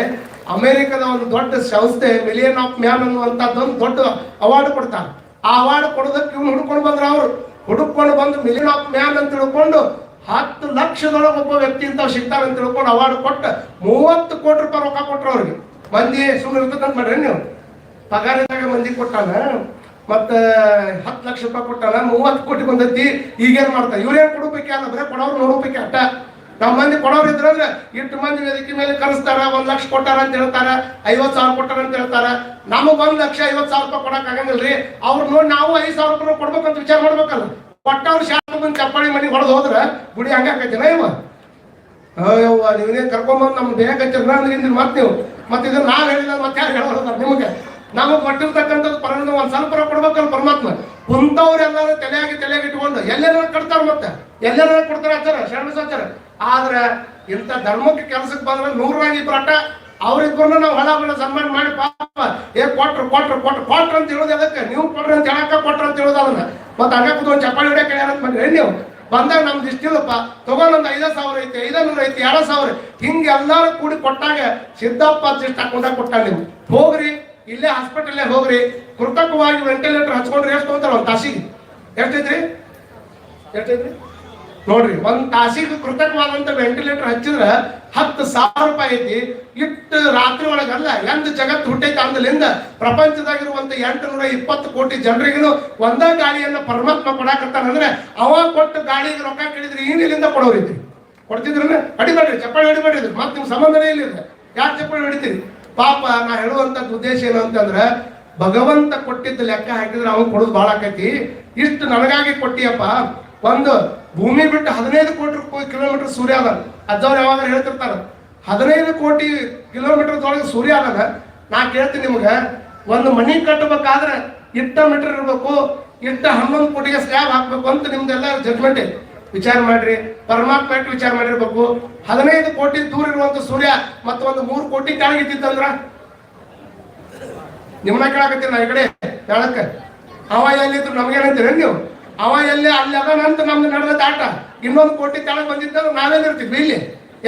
ಅಮೆರಿಕದ ಒಂದು ದೊಡ್ಡ ಸಂಸ್ಥೆ ಮಿಲಿಯನ್ ಆಫ್ ಮ್ಯಾನ್ ಅನ್ನುವಂಥದ್ದೊಂದು ದೊಡ್ಡ ಅವಾರ್ಡ್ ಕೊಡ್ತಾರೆ. ಆ ಅವಾರ್ಡ್ ಕೊಡೋದಕ್ಕೆ ಇವ್ನು ಹುಡ್ಕೊಂಡು ಬಂದ್ರು. ಅವ್ರು ಹುಡುಕೊಂಡು ಬಂದು ಮಿಲಿಯನ್ ಆಫ್ ಮ್ಯಾನ್ ಅಂತ ತಿಳ್ಕೊಂಡು 10 ಲಕ್ಷದೊಳಗೆ ಒಬ್ಬ ವ್ಯಕ್ತಿ ಅಂತ ಸಿಗ್ತಾವೆ ಅಂತ ತಿಳ್ಕೊಂಡು ಅವಾರ್ಡ್ ಕೊಟ್ಟ 30 ಕೋಟಿ ರೂಪಾಯಿ ರೊಕ್ಕ ಕೊಟ್ರು ಅವ್ರಿಗೆ. ಮಂದಿ ಸುಮ್ಮನೆ ಇರ್ತದಂತ ಮಾಡ್ರಿ ನೀವು, ಪಗಾರದಾಗ ಮಂದಿ ಕೊಟ್ಟಾನ, ಮತ್ತ 10 ಲಕ್ಷ ರೂಪಾಯಿ ಕೊಟ್ಟಾನ, 30 ಕೋಟಿ ಬಂದೈತಿ, ಈಗೇನ್ ಮಾಡ್ತಾರೆ ಇವ್ರೇನ್ ಕೊಡಬೇಕೆ ಅಲ್ಲ, ಬರೀ ಕೊಡೋರು ನೋಡ್ಬೇಕೆ ಅಟ್ಟ. ನಮ್ಮ ಮಂದಿ ಕೊಡೋರು ಇದ್ರಂದ್ರೆ ಇಟ್ಟು ಮಂದಿ ವೇದಿಕೆ ಮೇಲೆ ಕರೆಸ್ತಾರ, 1 ಲಕ್ಷ ಕೊಟ್ಟಾರ ಅಂತ ಹೇಳ್ತಾರ, 50,000 ಕೊಟ್ಟಾರ ಅಂತ ಹೇಳ್ತಾರ. ನಮಗ್ 1,50,000 ರೂಪಾಯಿ ಕೊಡಕ್ ಆಗಂಗಿಲ್ರಿ. ಅವ್ರು ನೋಡಿ ನಾವು 5,000 ರೂಪಾಯಿ ಕೊಡ್ಬೇಕಂತ ವಿಚಾರ ಮಾಡ್ಬೇಕಲ್ಲ. ಕೊಟ್ಟವ್ರು ಶಾಲೆ ಬಂದು ಚಪ್ಪಾಳಿ ಮನಿ ಹೊಡೆದು ಹೋದ್ರ ಗುಡಿ ಹಂಗಾಕೈತಿನ ಇವ ಅಯ್ಯವ್ವ, ನೀವೇನೇ ಕರ್ಕೊಂಡ್ಬಂದು ನಮ್ಗೆ ಬೇಗ ಹಚ್ಚಿರ ಅಂದ್ರೆ ಮತ್ತೆ ನೀವು ಮತ್ತೆ ಇದನ್ನ ನಾವ್ ಹೇಳಿಲ್ಲ ಮತ್ತೆ ಯಾರು ಹೇಳೋದಾರ ನಿಮಗೆ. ನಮಗ್ ಕೊಟ್ಟಿರ್ತಕ್ಕಂಥದ್ದು ಪರಮ ಒಂದ್ ಸ್ವಲ್ಪ ಕೊಡ್ಬೇಕಲ್ಲ ಪರಮಾತ್ಮ. ಕುಂತವ್ರೆಲ್ಲರೂ ತಲೆಯಾಗಿ ಇಟ್ಕೊಂಡು ಎಲ್ಲೆಲ್ಲ ಕಟ್ತಾರ, ಮತ್ತೆ ಎಲ್ಲೆಲ್ಲ ಕೊಡ್ತಾರ ಆಚಾರ ಶರಣ ಸಾಚಾರ. ಆದ್ರೆ ಇಂಥ ಧರ್ಮಕ್ಕೆ ಕೆಲಸಕ್ಕೆ ಬಂದ್ರೆ 100 ಅಟ್ಟ ಅವ್ರಿಬ್ಬರನ್ನ ನಾವು ಹೊಳ ಸನ್ಮಾನ ಮಾಡಿ ಪಾಪ ಕೊಟ್ರು ಅಂತ ಹೇಳೋದು ಅದಕ್ಕೆ, ನೀವು ಕೊಟ್ರಿ ಅಂತ ಹೇಳಕ್ಕ ಕೊಟ್ರ ಅಂತ ಹೇಳೋದು ಅದನ್ನ. ಮತ್ತೆ ಹಂಗ ಕೂತ್ಕೊಂಡು ಚಪ್ಪಾಳಿ ಹೊಡ್ಯಕ್ಕೆ ಯಾರಂತ ಬಂದ್ರಿ ನೀವು ಬಂದಾಗ ನಮ್ದು ಇಷ್ಟಿಲ್ಲಪ್ಪ ತಗೊಂಡೊಂದು 5,000 ಐತೆ, 500 ಐತಿ, 2,000 ಹಿಂಗೆ ಎಲ್ಲಾರು ಕೂಡಿ ಕೊಟ್ಟಾಗ ಸಿದ್ದಪ್ಪ ಇಷ್ಟ ಹಾಕೊಂಡಾಗ ಕೊಟ್ಟಾಗ ನೀವು ಹೋಗ್ರಿ, ಇಲ್ಲೇ ಹಾಸ್ಪಿಟಲ್ ಹೋಗ್ರಿ, ಕೃತಕವಾಗಿ ವೆಂಟಿಲೇಟರ್ ಹಚ್ಕೊಂಡ್ರಿ ಎಷ್ಟು ಅಂತಾರೆ ಒಂದು ತಾಸಿಗೆ ಎಷ್ಟೈತ್ರಿ ನೋಡ್ರಿ. 1 ತಾಸಿಗೆ ಕೃತಕವಾದಂತ ವೆಂಟಿಲೇಟರ್ ಹಚ್ಚಿದ್ರ 10,000 ರೂಪಾಯಿ ಐತಿ. ಇಟ್ಟು ರಾತ್ರಿ ಒಳಗಲ್ಲ ಎಂದ್ ಜಗತ್ತು ಹುಟ್ಟೈತೆ ಅಂದಲಿಂದ ಪ್ರಪಂಚದಾಗಿರುವಂತ 820 ಕೋಟಿ ಜನರಿಗೂ ಒಂದ ಗಾಳಿಯನ್ನ ಪರಮಾತ್ಮ ಕೊಡಾಕತ್ತಾನಂದ್ರೆ ಅವ ಕೊಟ್ಟ ಗಾಳಿಗೆ ರೊಕ್ಕ ಕೇಳಿದ್ರಿ ಇಲ್ಲಿಂದ ಕೊಡೋರಿದ್ರಿ, ಕೊಡ್ತಿದ್ರನ್ನ ಹೊಡಿಬೇಡ್ರಿ, ಚಪ್ಪಾಳಿ ಹೊಡಿಬೇಡ್ರಿ. ಮತ್ತೆ ನಿಮ್ ಸಂಬಂಧನೇ ಇಲ್ಲಿದೆ, ಯಾಕೆ ಚಪ್ಪಾಳಿ ಹೊಡಿತೀರಿ? ಪಾಪ ನಾ ಹೇಳುವಂತದ್ದು ಉದ್ದೇಶ ಏನು ಅಂತಂದ್ರ ಭಗವಂತ ಕೊಟ್ಟಿದ್ದ ಲೆಕ್ಕ ಹಾಕಿದ್ರೆ ಅವ್ನು ಕೊಡೋದು ಬಾಳ ಆಕೈತಿ. ಇಷ್ಟು ನನಗಾಗಿ ಕೊಟ್ಟಿಯಪ್ಪ, ಒಂದು ಭೂಮಿ ಬಿಟ್ಟು 15 ಕೋಟಿ ಕಿಲೋಮೀಟರ್ ಸೂರ್ಯ ಅದ. ಅಜ್ಜವ್ರು ಯಾವಾಗ ಹೇಳ್ತಿರ್ತಾರ 15 ಕೋಟಿ ಕಿಲೋಮೀಟರ್ದೊಳಗೆ ಸೂರ್ಯ ಅದ. ನಾ ಕೇಳ್ತೀನಿ ನಿಮ್ಗೆ, ಒಂದು ಮನಿ ಕಟ್ಟಬೇಕಾದ್ರೆ ಇಟ್ಟ ಮೀಟರ್ ಇರ್ಬೇಕು, ಇಟ್ಟ 11 ಕೋಟಿಗೆ ಸ್ಲ್ಯಾಬ್ ಹಾಕ್ಬೇಕು ಅಂತ ನಿಮ್ದೆಲ್ಲ ಜಡ್ಜ್ಮೆಂಟ್ ವಿಚಾರ ಮಾಡ್ರಿ. ಪರಮಾತ್ಮ ಇಟ್ಟು ವಿಚಾರ ಮಾಡಿರ್ಬೇಕು. 15 ಕೋಟಿ ದೂರ ಇರುವಂತ ಸೂರ್ಯ ಮತ್ತ ಒಂದು 3 ಕೋಟಿ ಕೆಳಗಿದ್ದಿತ್ತಂದ್ರ ನಿಮ್ಮನ್ನ ಕೇಳಾಕತ್ತೀನಿ ನಾ ಈ ಕಡೆ ಹೇಳಕ್ಕ. ಅವ ಎಲ್ಲಿದ್ರು ನಮ್ಗೇನಂತೀರ ನೀವು? ಅವ ಎಲ್ಲಿ ಅಲ್ಲಿ ಅದನಂತ ನಮ್ದು ನಡೆದ ಆಟ. 1 ಕೋಟಿ ಕೆಳಗೆ ಬಂದಿದ್ದಂದ್ರೆ ನಾವೇನಿರ್ತಿದ್ವಿ ಇಲ್ಲಿ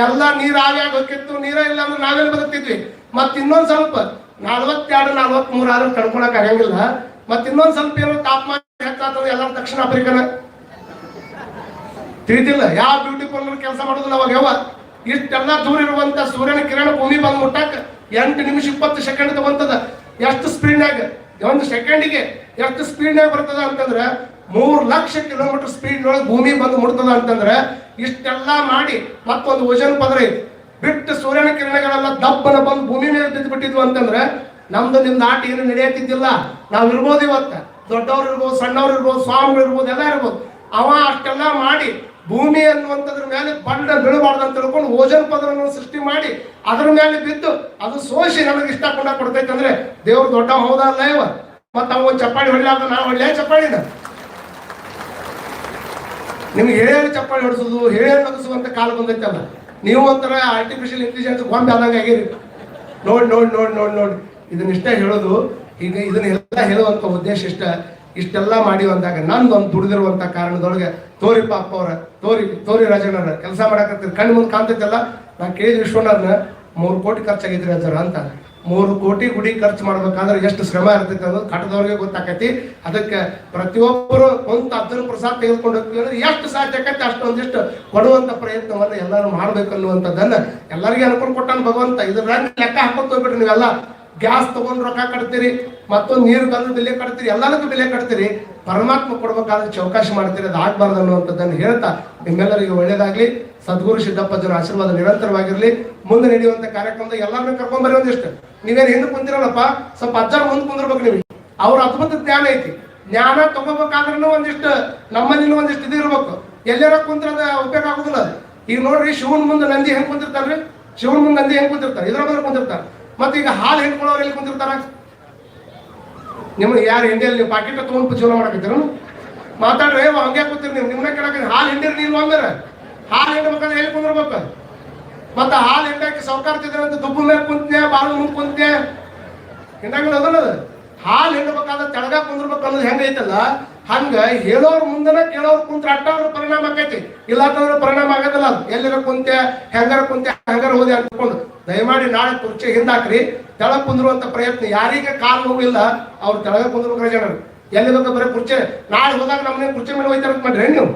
ಎಲ್ಲ ನೀರ್ ಆವಿಯಾಗಿ ಹೋಗಿತ್ತು, ನೀರ ಇಲ್ಲ ಅಂದ್ರೆ ನಾವೇನು ಬದುಕ್ತಿದ್ವಿ. ಮತ್ ಇನ್ನೊಂದ್ ಸ್ವಲ್ಪ 42, 43 ಆದ್ರೂ ಕಡ್ಕೊಳಕ್ ಆಗಂಗಿಲ್ಲ. ಮತ್ ಇನ್ನೊಂದ್ ಸ್ವಲ್ಪ ಏನೋ ತಾಪಮಾನ ಹೆಚ್ಚಾಗ್ತದೆ ಎಲ್ಲರ ದಕ್ಷಿಣ ಆಫ್ರಿಕನ ತಿಳಿದಿಲ್ಲ. ಯಾವ ಬ್ಯೂಟಿ ಪಾರ್ಲರ್ ಕೆಲಸ ಮಾಡೋದಿಲ್ಲ ಅವಾಗ. ಯಾವ ಇಷ್ಟೆಲ್ಲ ದೂರ ಇರುವಂತ ಸೂರ್ಯನ ಕಿರಣ ಭೂಮಿ ಬಂದ್ ಮುಟ್ಟಾಕ 8 ನಿಮಿಷ 20 ಸೆಕೆಂಡ್ ತಗೊಂತದ. ಎಷ್ಟು ಸ್ಪೀಡ್ನಾಗ 1 ಸೆಕೆಂಡಿಗೆ ಎಷ್ಟು ಸ್ಪೀಡ್ನಾಗ ಬರ್ತದ ಅಂತಂದ್ರೆ 3 ಲಕ್ಷ ಕಿಲೋಮೀಟರ್ ಸ್ಪೀಡ್ ಒಳಗೆ ಭೂಮಿ ಬಂದು ಮುಟ್ತದ ಅಂತಂದ್ರೆ ಇಷ್ಟೆಲ್ಲ ಮಾಡಿ ಮತ್ತೊಂದು ಓಜನ್ ಪದರ ಬಿಟ್ಟು ಸೂರ್ಯನ ಕಿರಣಗಳೆಲ್ಲ ದಬ್ಬನ ಬಂದು ಭೂಮಿ ಮೇಲೆ ಬಿದ್ದು ಬಿಟ್ಟಿದ್ವು ಅಂತಂದ್ರೆ ನಮ್ದು ನಿಮ್ದು ಆಟ ಏನು ನಡೆಯತ್ತಿದ್ದಿಲ್ಲ. ನಾವ್ ಇರ್ಬೋದು, ಇವತ್ತ ದೊಡ್ಡವ್ರು ಇರ್ಬೋದು, ಸಣ್ಣವ್ರು ಇರ್ಬೋದು, ಸ್ವಾಮಿಗಳು ಇರ್ಬೋದು, ಎಲ್ಲ ಇರ್ಬೋದು. ಅವ ಅಷ್ಟೆಲ್ಲ ಮಾಡಿ ಭೂಮಿ ಅನ್ನುವಂಥದ್ರ ಮೇಲೆ ಬಂಡ ಬೀಳಬಾರ್ದು ಅಂತ ತಿಳ್ಕೊಂಡು ಓಜನ್ ಪದರನ್ನು ಸೃಷ್ಟಿ ಮಾಡಿ ಅದ್ರ ಮೇಲೆ ಬಿದ್ದು ಅದು ಸೋಸಿ ನಮಗೆ ಇಷ್ಟ ಕೊಡ್ತೈತೆ ಅಂದ್ರೆ ದೇವ್ರು ದೊಡ್ಡ ಹೌದಲ್ಲ ಇವ. ಮತ್ತ ಅವ ಚಪ್ಪಾಳಿ ಹೊಡ್ಲಾರ್ದ ನಾವು ಹೊಡ್ಲೇ ಚಪ್ಪಾಳಿನ? ನಿಮ್ಗೆ ಹೇಳಿ ಚಪ್ಪಾಳಿ ಹೊಡಿಸೋದು ಹೇಳಿ ನಗಿಸುವಂತ ಕಾಲ ಬಂದೈತಲ್ಲ. ನೀವು ಒಂಥರ ಆರ್ಟಿಫಿಷಿಯಲ್ ಇಂಟೆಲಿಜೆನ್ಸ್ ಗೊಂಬೆ ಆದಂಗೆ ಆಗಿರಿ. ನೋಡಿ ಇದನ್ನಿಷ್ಟ ಹೇಳೋದು. ಈಗ ಇದನ್ನೆಲ್ಲ ಹೇಳುವಂತ ಉದ್ದೇಶ ಇಷ್ಟೆಲ್ಲ ಮಾಡಿ ಅಂದಾಗ ನಂದೊಂದು ದುಡಿದಿರುವಂತ ಕಾರಣದೊಳಗೆ ತೋರಿ ಪಾಪ ಅವ್ರ ತೋರಿ ರಾಜಣ್ಣರ ಕೆಲಸ ಮಾಡಕತ್ತಿರ್ ಕಣ್ಣು ಮುಂದೆ ಕಾಣ್ತೈತಲ್ಲ. ನಾ ಕೇಳಿದ ವಿಶ್ವನಾಥ್ನ 3 ಕೋಟಿ ಖರ್ಚಾಗಿದ್ರಿ ಅಜ್ಜರ ಅಂತ. 3 ಕೋಟಿ ಗುಡಿ ಖರ್ಚು ಮಾಡ್ಬೇಕಾದ್ರೆ ಎಷ್ಟು ಶ್ರಮ ಇರ್ತೈತಿ ಅನ್ನೋದು ಕಟ್ಟದವ್ರಿಗೆ ಗೊತ್ತಾಕೈತಿ. ಅದಕ್ಕೆ ಪ್ರತಿಯೊಬ್ಬರು ಒಂದು ಅರ್ಜುನ ಪ್ರಸಾದ್ ತೆಗೆದುಕೊಂಡು ಹೋಗ್ತೀವಿ ಅಂದ್ರೆ ಎಷ್ಟು ಸಾಧ್ಯ ಆಕೈತಿ ಅಷ್ಟೊಂದಿಷ್ಟು ಕೊಡುವಂತ ಪ್ರಯತ್ನವನ್ನ ಎಲ್ಲರೂ ಮಾಡ್ಬೇಕು ಅನ್ನುವಂಥದ್ದನ್ನ ಎಲ್ಲರಿಗೂ ಅನುಕೂಲ ಕೊಟ್ಟಾನ ಭಗವಂತ. ಇದ್ರ ಲೆಕ್ಕ ಹಾಕೋತ ಹೋಗ್ಬಿಟ್ರಿ ನೀವೆಲ್ಲ. ಗ್ಯಾಸ್ ತಗೊಂಡು ರೊಕ್ಕ ಕಟ್ತೀರಿ, ಮತ್ತೊಂದು ನೀರು ತಂದು ಬೆಲೆ ಕಟ್ತೀರಿ, ಎಲ್ಲದಕ್ಕೂ ಬೆಲೆ ಕಟ್ತೀರಿ. ಪರಮಾತ್ಮ ಕೊಡ್ಬೇಕಾದ್ರೆ ಚೌಕಾಶಿ ಮಾಡ್ತೀರಿ, ಅದು ಆಗ್ಬಾರ್ದು ಅನ್ನುವಂಥದ್ದನ್ನು ಹೇಳ್ತಾ ನಿಮ್ಮೆಲ್ಲರಿಗೂ ಒಳ್ಳೇದಾಗ್ಲಿ. ಸದ್ಗುರು ಸಿದ್ದಪ್ಪಜ್ಜನ ಆಶೀರ್ವಾದ ನಿರಂತರವಾಗಿರ್ಲಿ. ಮುಂದೆ ನಡೆಯುವಂತ ಕಾರ್ಯಕ್ರಮದಾಗ ಎಲ್ಲರನ್ನೂ ಕರ್ಕೊಂಡ್ಬರಿ. ಒಂದಿಷ್ಟು ನೀವೇನು ಹಿಂದೆ ಕುಂತಿರಲ್ಲಪ್ಪ, ಸ್ವಲ್ಪ ಅಜ್ಜರ ಮುಂದೆ ಕುಂದಿರ್ಬೇಕು. ನೀವು ಅವ್ರ ಅದ್ಭುತ ಜ್ಞಾನ ಐತಿ. ಜ್ಞಾನ ತಗೋಬೇಕಾದ್ರೂ ಒಂದಿಷ್ಟು ನಮ್ಮಲ್ಲಿ ಒಂದಿಷ್ಟು ಇದು ಇರ್ಬೇಕು. ಎಲ್ಲಾರ ಕುಂತ್ರದ ಉಪಯೋಗ ಆಗುದಿಲ್ಲ ಅದು. ಈಗ ನೋಡ್ರಿ, ಶಿವನ್ ಮುಂದೆ ನಂದಿ ಹೆಂಗ್ ಕುಂತಿರ್ತಾರ್ರಿ? ಶಿವನ್ ಮುಂದೆ ನಂದಿ ಹೆಂಗ್ ಕುಂತಿರ್ತಾರೆ? ಇದ್ರ ಮೇಲೆ ಕುಂತಿರ್ತಾರೆ. ಮತ್ತೆ ಈಗ ಹಾಲು ಹೆಣ್ಕೊಳ್ಳೋರು ಎಲ್ಲಿ ಕುಂತಿರ್ತಾರ? ನಿಮ್ಗೆ ಯಾರು ಹಿಂಡಿಯಲ್ಲಿ ನೀವು ಪಾಕೆಟ್ ತಗೊಂಡು ಜೀವನ ಮಾಡಕತ್ತೀರ? ಮಾತಾಡ್ರಿ, ಹಂಗೆ ಕೂತಿರಿ. ನೀವು ನಿಮ್ಮನ್ನ ಕೇಳಕ್ಕೆ ಹಾಲು ಹಿಂಡಿರಿ ನೀವು ಅಂದ್ರೆ ಹಾಲು ಹಿಂಡ್ಬೇಕಾದ್ರೆ ಎಲ್ಲಿ ಕುಂದಿರ್ಬೇಕು? ಮತ್ತೆ ಹಾಲು ಹಿಂಡಕ್ಕೆ ಸೌಕಾರ್ತಿದ್ರೆ ಅಂತ ದುಬ್ಬು ಮೇಲೆ ಕುಂತ್ನೆ, ಬಾಳು ಮುಂದೆ ಕುಂತ್ನೆ ಹಿಂಡಂಗಿಲ್ಲ. ಅದನ್ನದು ಹಾಲು ಹಿಂಡಬೇಕಾದ್ರೆ ತೆಳಗ ಕುಂದಿರ್ಬೇಕು ಅನ್ನೋದು ಹೆಂಗೈತಲ್ಲ, ಹಂಗ ಹೇಳೋರ್ ಮುಂದನ ಕೇಳೋರ್ ಕುಂತ್ರ ಅಟ್ಟಾದ್ರೂ ಪರಿಣಾಮ ಆಕೈತಿ. ಇಲ್ಲಾಂತಂದ್ರೆ ಪರಿಣಾಮ ಆಗೋದಿಲ್ಲ. ಅದು ಎಲ್ಲರ ಕುಂತೆ ಹೆಂಗಾರ ಕುಂತೆ ಹೆಂಗಾರ ಹೋದೆ ಅಂದ್ಕೊಂಡು ದಯಮಾಡಿ ನಾಳೆ ಕುರ್ಚಿ ಹಿಂದಾಕ್ರಿ. ತೆಳಗ ಕುಂದಿರುವಂತ ಪ್ರಯತ್ನ. ಯಾರಿಗೆ ಕಾಲು ನೋವಿಲ್ಲ ಅವ್ರು ತೆಳಗ ಕುಂದಿರ್ಬೇಕು ಜನರು. ಎಲ್ಲಿ ಬೇಕು ಬರೀ ಕುರ್ಚಿ. ನಾಳೆ ಹೋದಾಗ ನಮ್ಮನೆ ಕುರ್ಚಿ ಮೇಲೆ ಹೋಯ್ತಾರ ಮಾಡ್ರಿ ನೀವು.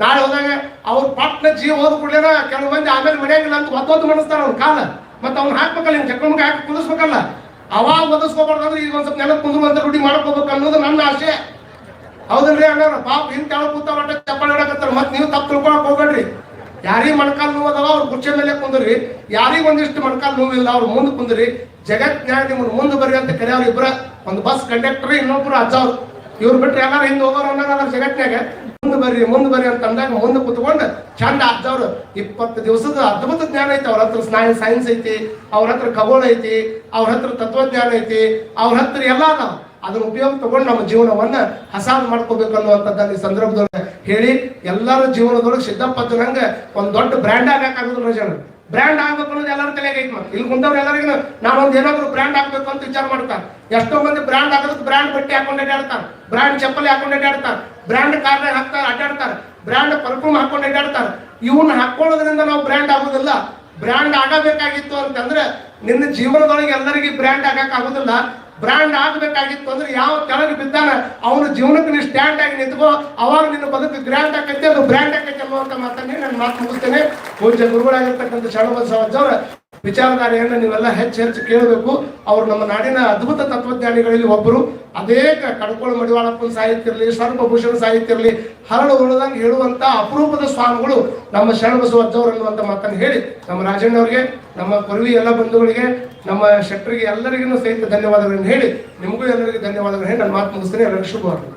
ನಾಳೆ ಹೋದಾಗ ಅವ್ರ ಪಟ್ನ ಜೀವ ಹೋದ ಕೂಡಲೇನ ಕೆಲವು ಮಂದಿ ಆಮೇಲೆ ಮನೆಯಾಗಿಲ್ಲ ಅಂತ ಒತ್ತೊತ್ತು ಮನಸ್ತಾರ ಅವ್ನ ಕಾಲ. ಮತ್ತೆ ಅವ್ನ ಹಾಕ್ಬೇಕಲ್ಲ, ಹಿಂಗೆ ಚಕ್ರಮುಖ ಹಾಕಿ ಕುದಿಸ್ಬೇಕಲ್ಲ. ಅವಾಗ ಒದಿಸ್ಕೋಬಾರ್ದಂದ್ರೆ ಈಗ ಒಂದ್ ಸ್ವಲ್ಪ ನೆನಪು ಕುಂದ್ರುವಂತ ರೂಢಿ ಮಾಡ್ಕೋಬೇಕು ಅನ್ನೋದು ನನ್ನ ಆಸೆ. ಹೌದಲ್ರಿ ಅಣ್ಣವ್ರ? ಪಾಪ ಹಿಂದೆ ತೆಳಗ್ ಕೂತ ಮಟ್ಟ ಚಪ್ಪಾಳೆ ಹೊಡಕತ್ತಾರ. ಮತ್ತೆ ನೀವು ತಪ್ಪು ತಿಳ್ಕೊಳಕ್ ಹೋಗ್ಬೇಡ್ರಿ. ಯಾರಿಗೆ ಮೊಣಕಾಲು ನೋವು ಅದಾವ ಅವ್ರ ಕುರ್ಚಿ ಮೇಲೆ ಕುಂದ್ರಿ. ಯಾರಿಗೆ ಒಂದಿಷ್ಟು ಮೊಣಕಾಲು ನೋವಿಲ್ಲ ಅವ್ರು ಮುಂದೆ ಕುಂದ್ರಿ. ಜಗತ್ನ್ಯಾಗ ನಿಮ್ಗೆ ಮುಂದೆ ಬರ್ರಿ ಅಂತ ಕರೆಯವ್ರು ಇಬ್ಬರ. ಒಂದು ಬಸ್ ಕಂಡಕ್ಟರ್, ಇನ್ನೊಬ್ರು ಅಜ್ಜವ್ರು. ಇವ್ರು ಬಿಟ್ರೆ ಎಲ್ಲಾರು ಹಿಂದೆ ಹೋಗೋರು ಅನ್ನೋರು ಜಗತ್ನ್ಯಾಗ. ಮುಂದೆ ಬರ್ರಿ ಅಂತ ಅಂದಾಗ ಮುಂದೆ ಕುತ್ಕೊಂಡು ಚಂದ ಅಜ್ಜವ್ರು 20 ದಿವಸದ ಅದ್ಭುತ ಜ್ಞಾನ ಐತಿ. ಅವ್ರ ಹತ್ರ ಸೈನ್ಸ್ ಐತಿ, ಅವ್ರ ಹತ್ರ ಖಗೋಳ ಐತಿ, ಅವ್ರ ಹತ್ರ ತತ್ವಜ್ಞಾನ ಐತಿ, ಅವ್ರ ಹತ್ರ ಎಲ್ಲ ಅದಾವ. ಅದನ್ನ ಉಪಯೋಗ ತಗೊಂಡು ನಮ್ಮ ಜೀವನವನ್ನ ಹಸಾದು ಮಾಡ್ಕೋಬೇಕು ಅನ್ನುವಂಥದ್ದನ್ನ ಈ ಸಂದರ್ಭದೊಳಗೆ ಹೇಳಿ, ಎಲ್ಲರ ಜೀವನದೊಳಗೆ ಸಿದ್ದಪ್ಪಜ್ಜನಂಗ ಒಂದ್ ದೊಡ್ಡ ಬ್ರ್ಯಾಂಡ್ ಆಗೋದಿಲ್ಲ ಜನ. ಬ್ರ್ಯಾಂಡ್ ಆಗ್ಬೇಕು ಅನ್ನೋದು ಎಲ್ಲರ ತಲೆಗೆ ಐತಿ. ಮತ್ತೆ ಇಲ್ಲಿ ಕುಂತವ್ರು ಎಲ್ಲರಿಗೂ ನಾನೊಂದು ಏನಾದ್ರು ಬ್ರ್ಯಾಂಡ್ ಆಗ್ಬೇಕು ಅಂತ ವಿಚಾರ ಮಾಡ್ತಾರೆ. ಎಷ್ಟೋ ಮಂದಿ ಬ್ರ್ಯಾಂಡ್ ಆಗೋದಕ್ಕೆ ಬ್ರ್ಯಾಂಡ್ ಬಟ್ಟೆ ಹಾಕೊಂಡು ಅಡ್ಡಾಡ್ತಾರೆ, ಬ್ರ್ಯಾಂಡ್ ಚಪ್ಪಲಿ ಹಾಕೊಂಡು ಅಡ್ಡಾಡ್ತಾರೆ, ಬ್ರ್ಯಾಂಡ್ ಕಾರ್ನಾಗ ಹಾಕ್ತಾರೆ ಅಡ್ಡಾಡ್ತಾರೆ, ಬ್ರ್ಯಾಂಡ್ ಪರ್ಫ್ಯೂಮ್ ಹಾಕೊಂಡು ಅಡ್ಡಾಡ್ತಾರೆ. ಇವನ್ನ ಹಾಕೊಳ್ಳೋದ್ರಿಂದ ನಾವು ಬ್ರ್ಯಾಂಡ್ ಆಗೋದಿಲ್ಲ. ಬ್ರ್ಯಾಂಡ್ ಆಗಬೇಕಾಗಿತ್ತು ಅಂತಂದ್ರೆ ನಿನ್ನ ಜೀವನದೊಳಗೆ ಎಲ್ಲರಿಗೂ ಬ್ರ್ಯಾಂಡ್ ಆಗಕ್ ಆಗೋದಿಲ್ಲ. ಬ್ರ್ಯಾಂಡ್ ಆಗ್ಬೇಕಾಗಿತ್ತು ಅಂದ್ರೆ ಯಾವ ಕೆಳಗೆ ಬಿದ್ದಾನ ಅವನ ಜೀವನಕ್ಕೆ ನೀವು ಸ್ಟ್ಯಾಂಡ್ ಆಗಿ ನಿಂತ್ಕೋ, ಅವಾಗ ನಿನ್ನ ಬದುಕು ಗ್ರ್ಯಾಂಡ್ ಆಕೈತಿ, ಅದು ಬ್ರ್ಯಾಂಡ್ ಆಕೈತಿ ಅನ್ನುವಂತ ಮಾತನ್ನೇ ನಾನು ಮಾತು ಮುಗಿಸ್ತೇನೆ. ಪೂಜ್ಯ ಗುರುಗಳಾಗಿರ್ತಕ್ಕಂಥ ಶರಣಬಸವಜ್ಜವರ ವಿಚಾರಧಾರೆಯನ್ನು ನೀವೆಲ್ಲ ಹೆಚ್ಚು ಕೇಳಬೇಕು. ಅವರು ನಮ್ಮ ನಾಡಿನ ಅದ್ಭುತ ತತ್ವಜ್ಞಾನಿಗಳಲ್ಲಿ ಒಬ್ಬರು. ಅದೇ ಕಡ್ಕೋಳ ಮಡಿವಾಳಪ್ಪನ ಸಾಹಿತ್ಯ ಇರಲಿ, ಸರ್ವಭೂಷಣ ಸಾಹಿತ್ಯ ಇರಲಿ, ಹರಳು ಉಳಿದಂಗೆ ಹೇಳುವಂತ ಅಪರೂಪದ ಸ್ವಾಮಿಗಳು ನಮ್ಮ ಶರಣಬಸವಜ್ಜವರು ಅನ್ನುವಂತ ಮಾತನ್ನು ಹೇಳಿ, ನಮ್ಮ ರಾಜಣ್ಣವ್ರಿಗೆ, ನಮ್ಮ ಕೊರವಿ ಎಲ್ಲ ಬಂಧುಗಳಿಗೆ, ನಮ್ಮ ಶೆಟ್ಟರಿಗೆ ಎಲ್ಲರಿಗೂ ಸಹಿತ ಧನ್ಯವಾದಗಳನ್ನು ಹೇಳಿ, ನಿಮಗೂ ಎಲ್ಲರಿಗೂ ಧನ್ಯವಾದಗಳನ್ನು ಹೇಳಿ ನನ್ನ ಮಾತು ಮುಗಿಸ್ತೇನೆ. ಎಲ್ಲರಿಗೂ ಶುಭವಾಗಲಿ.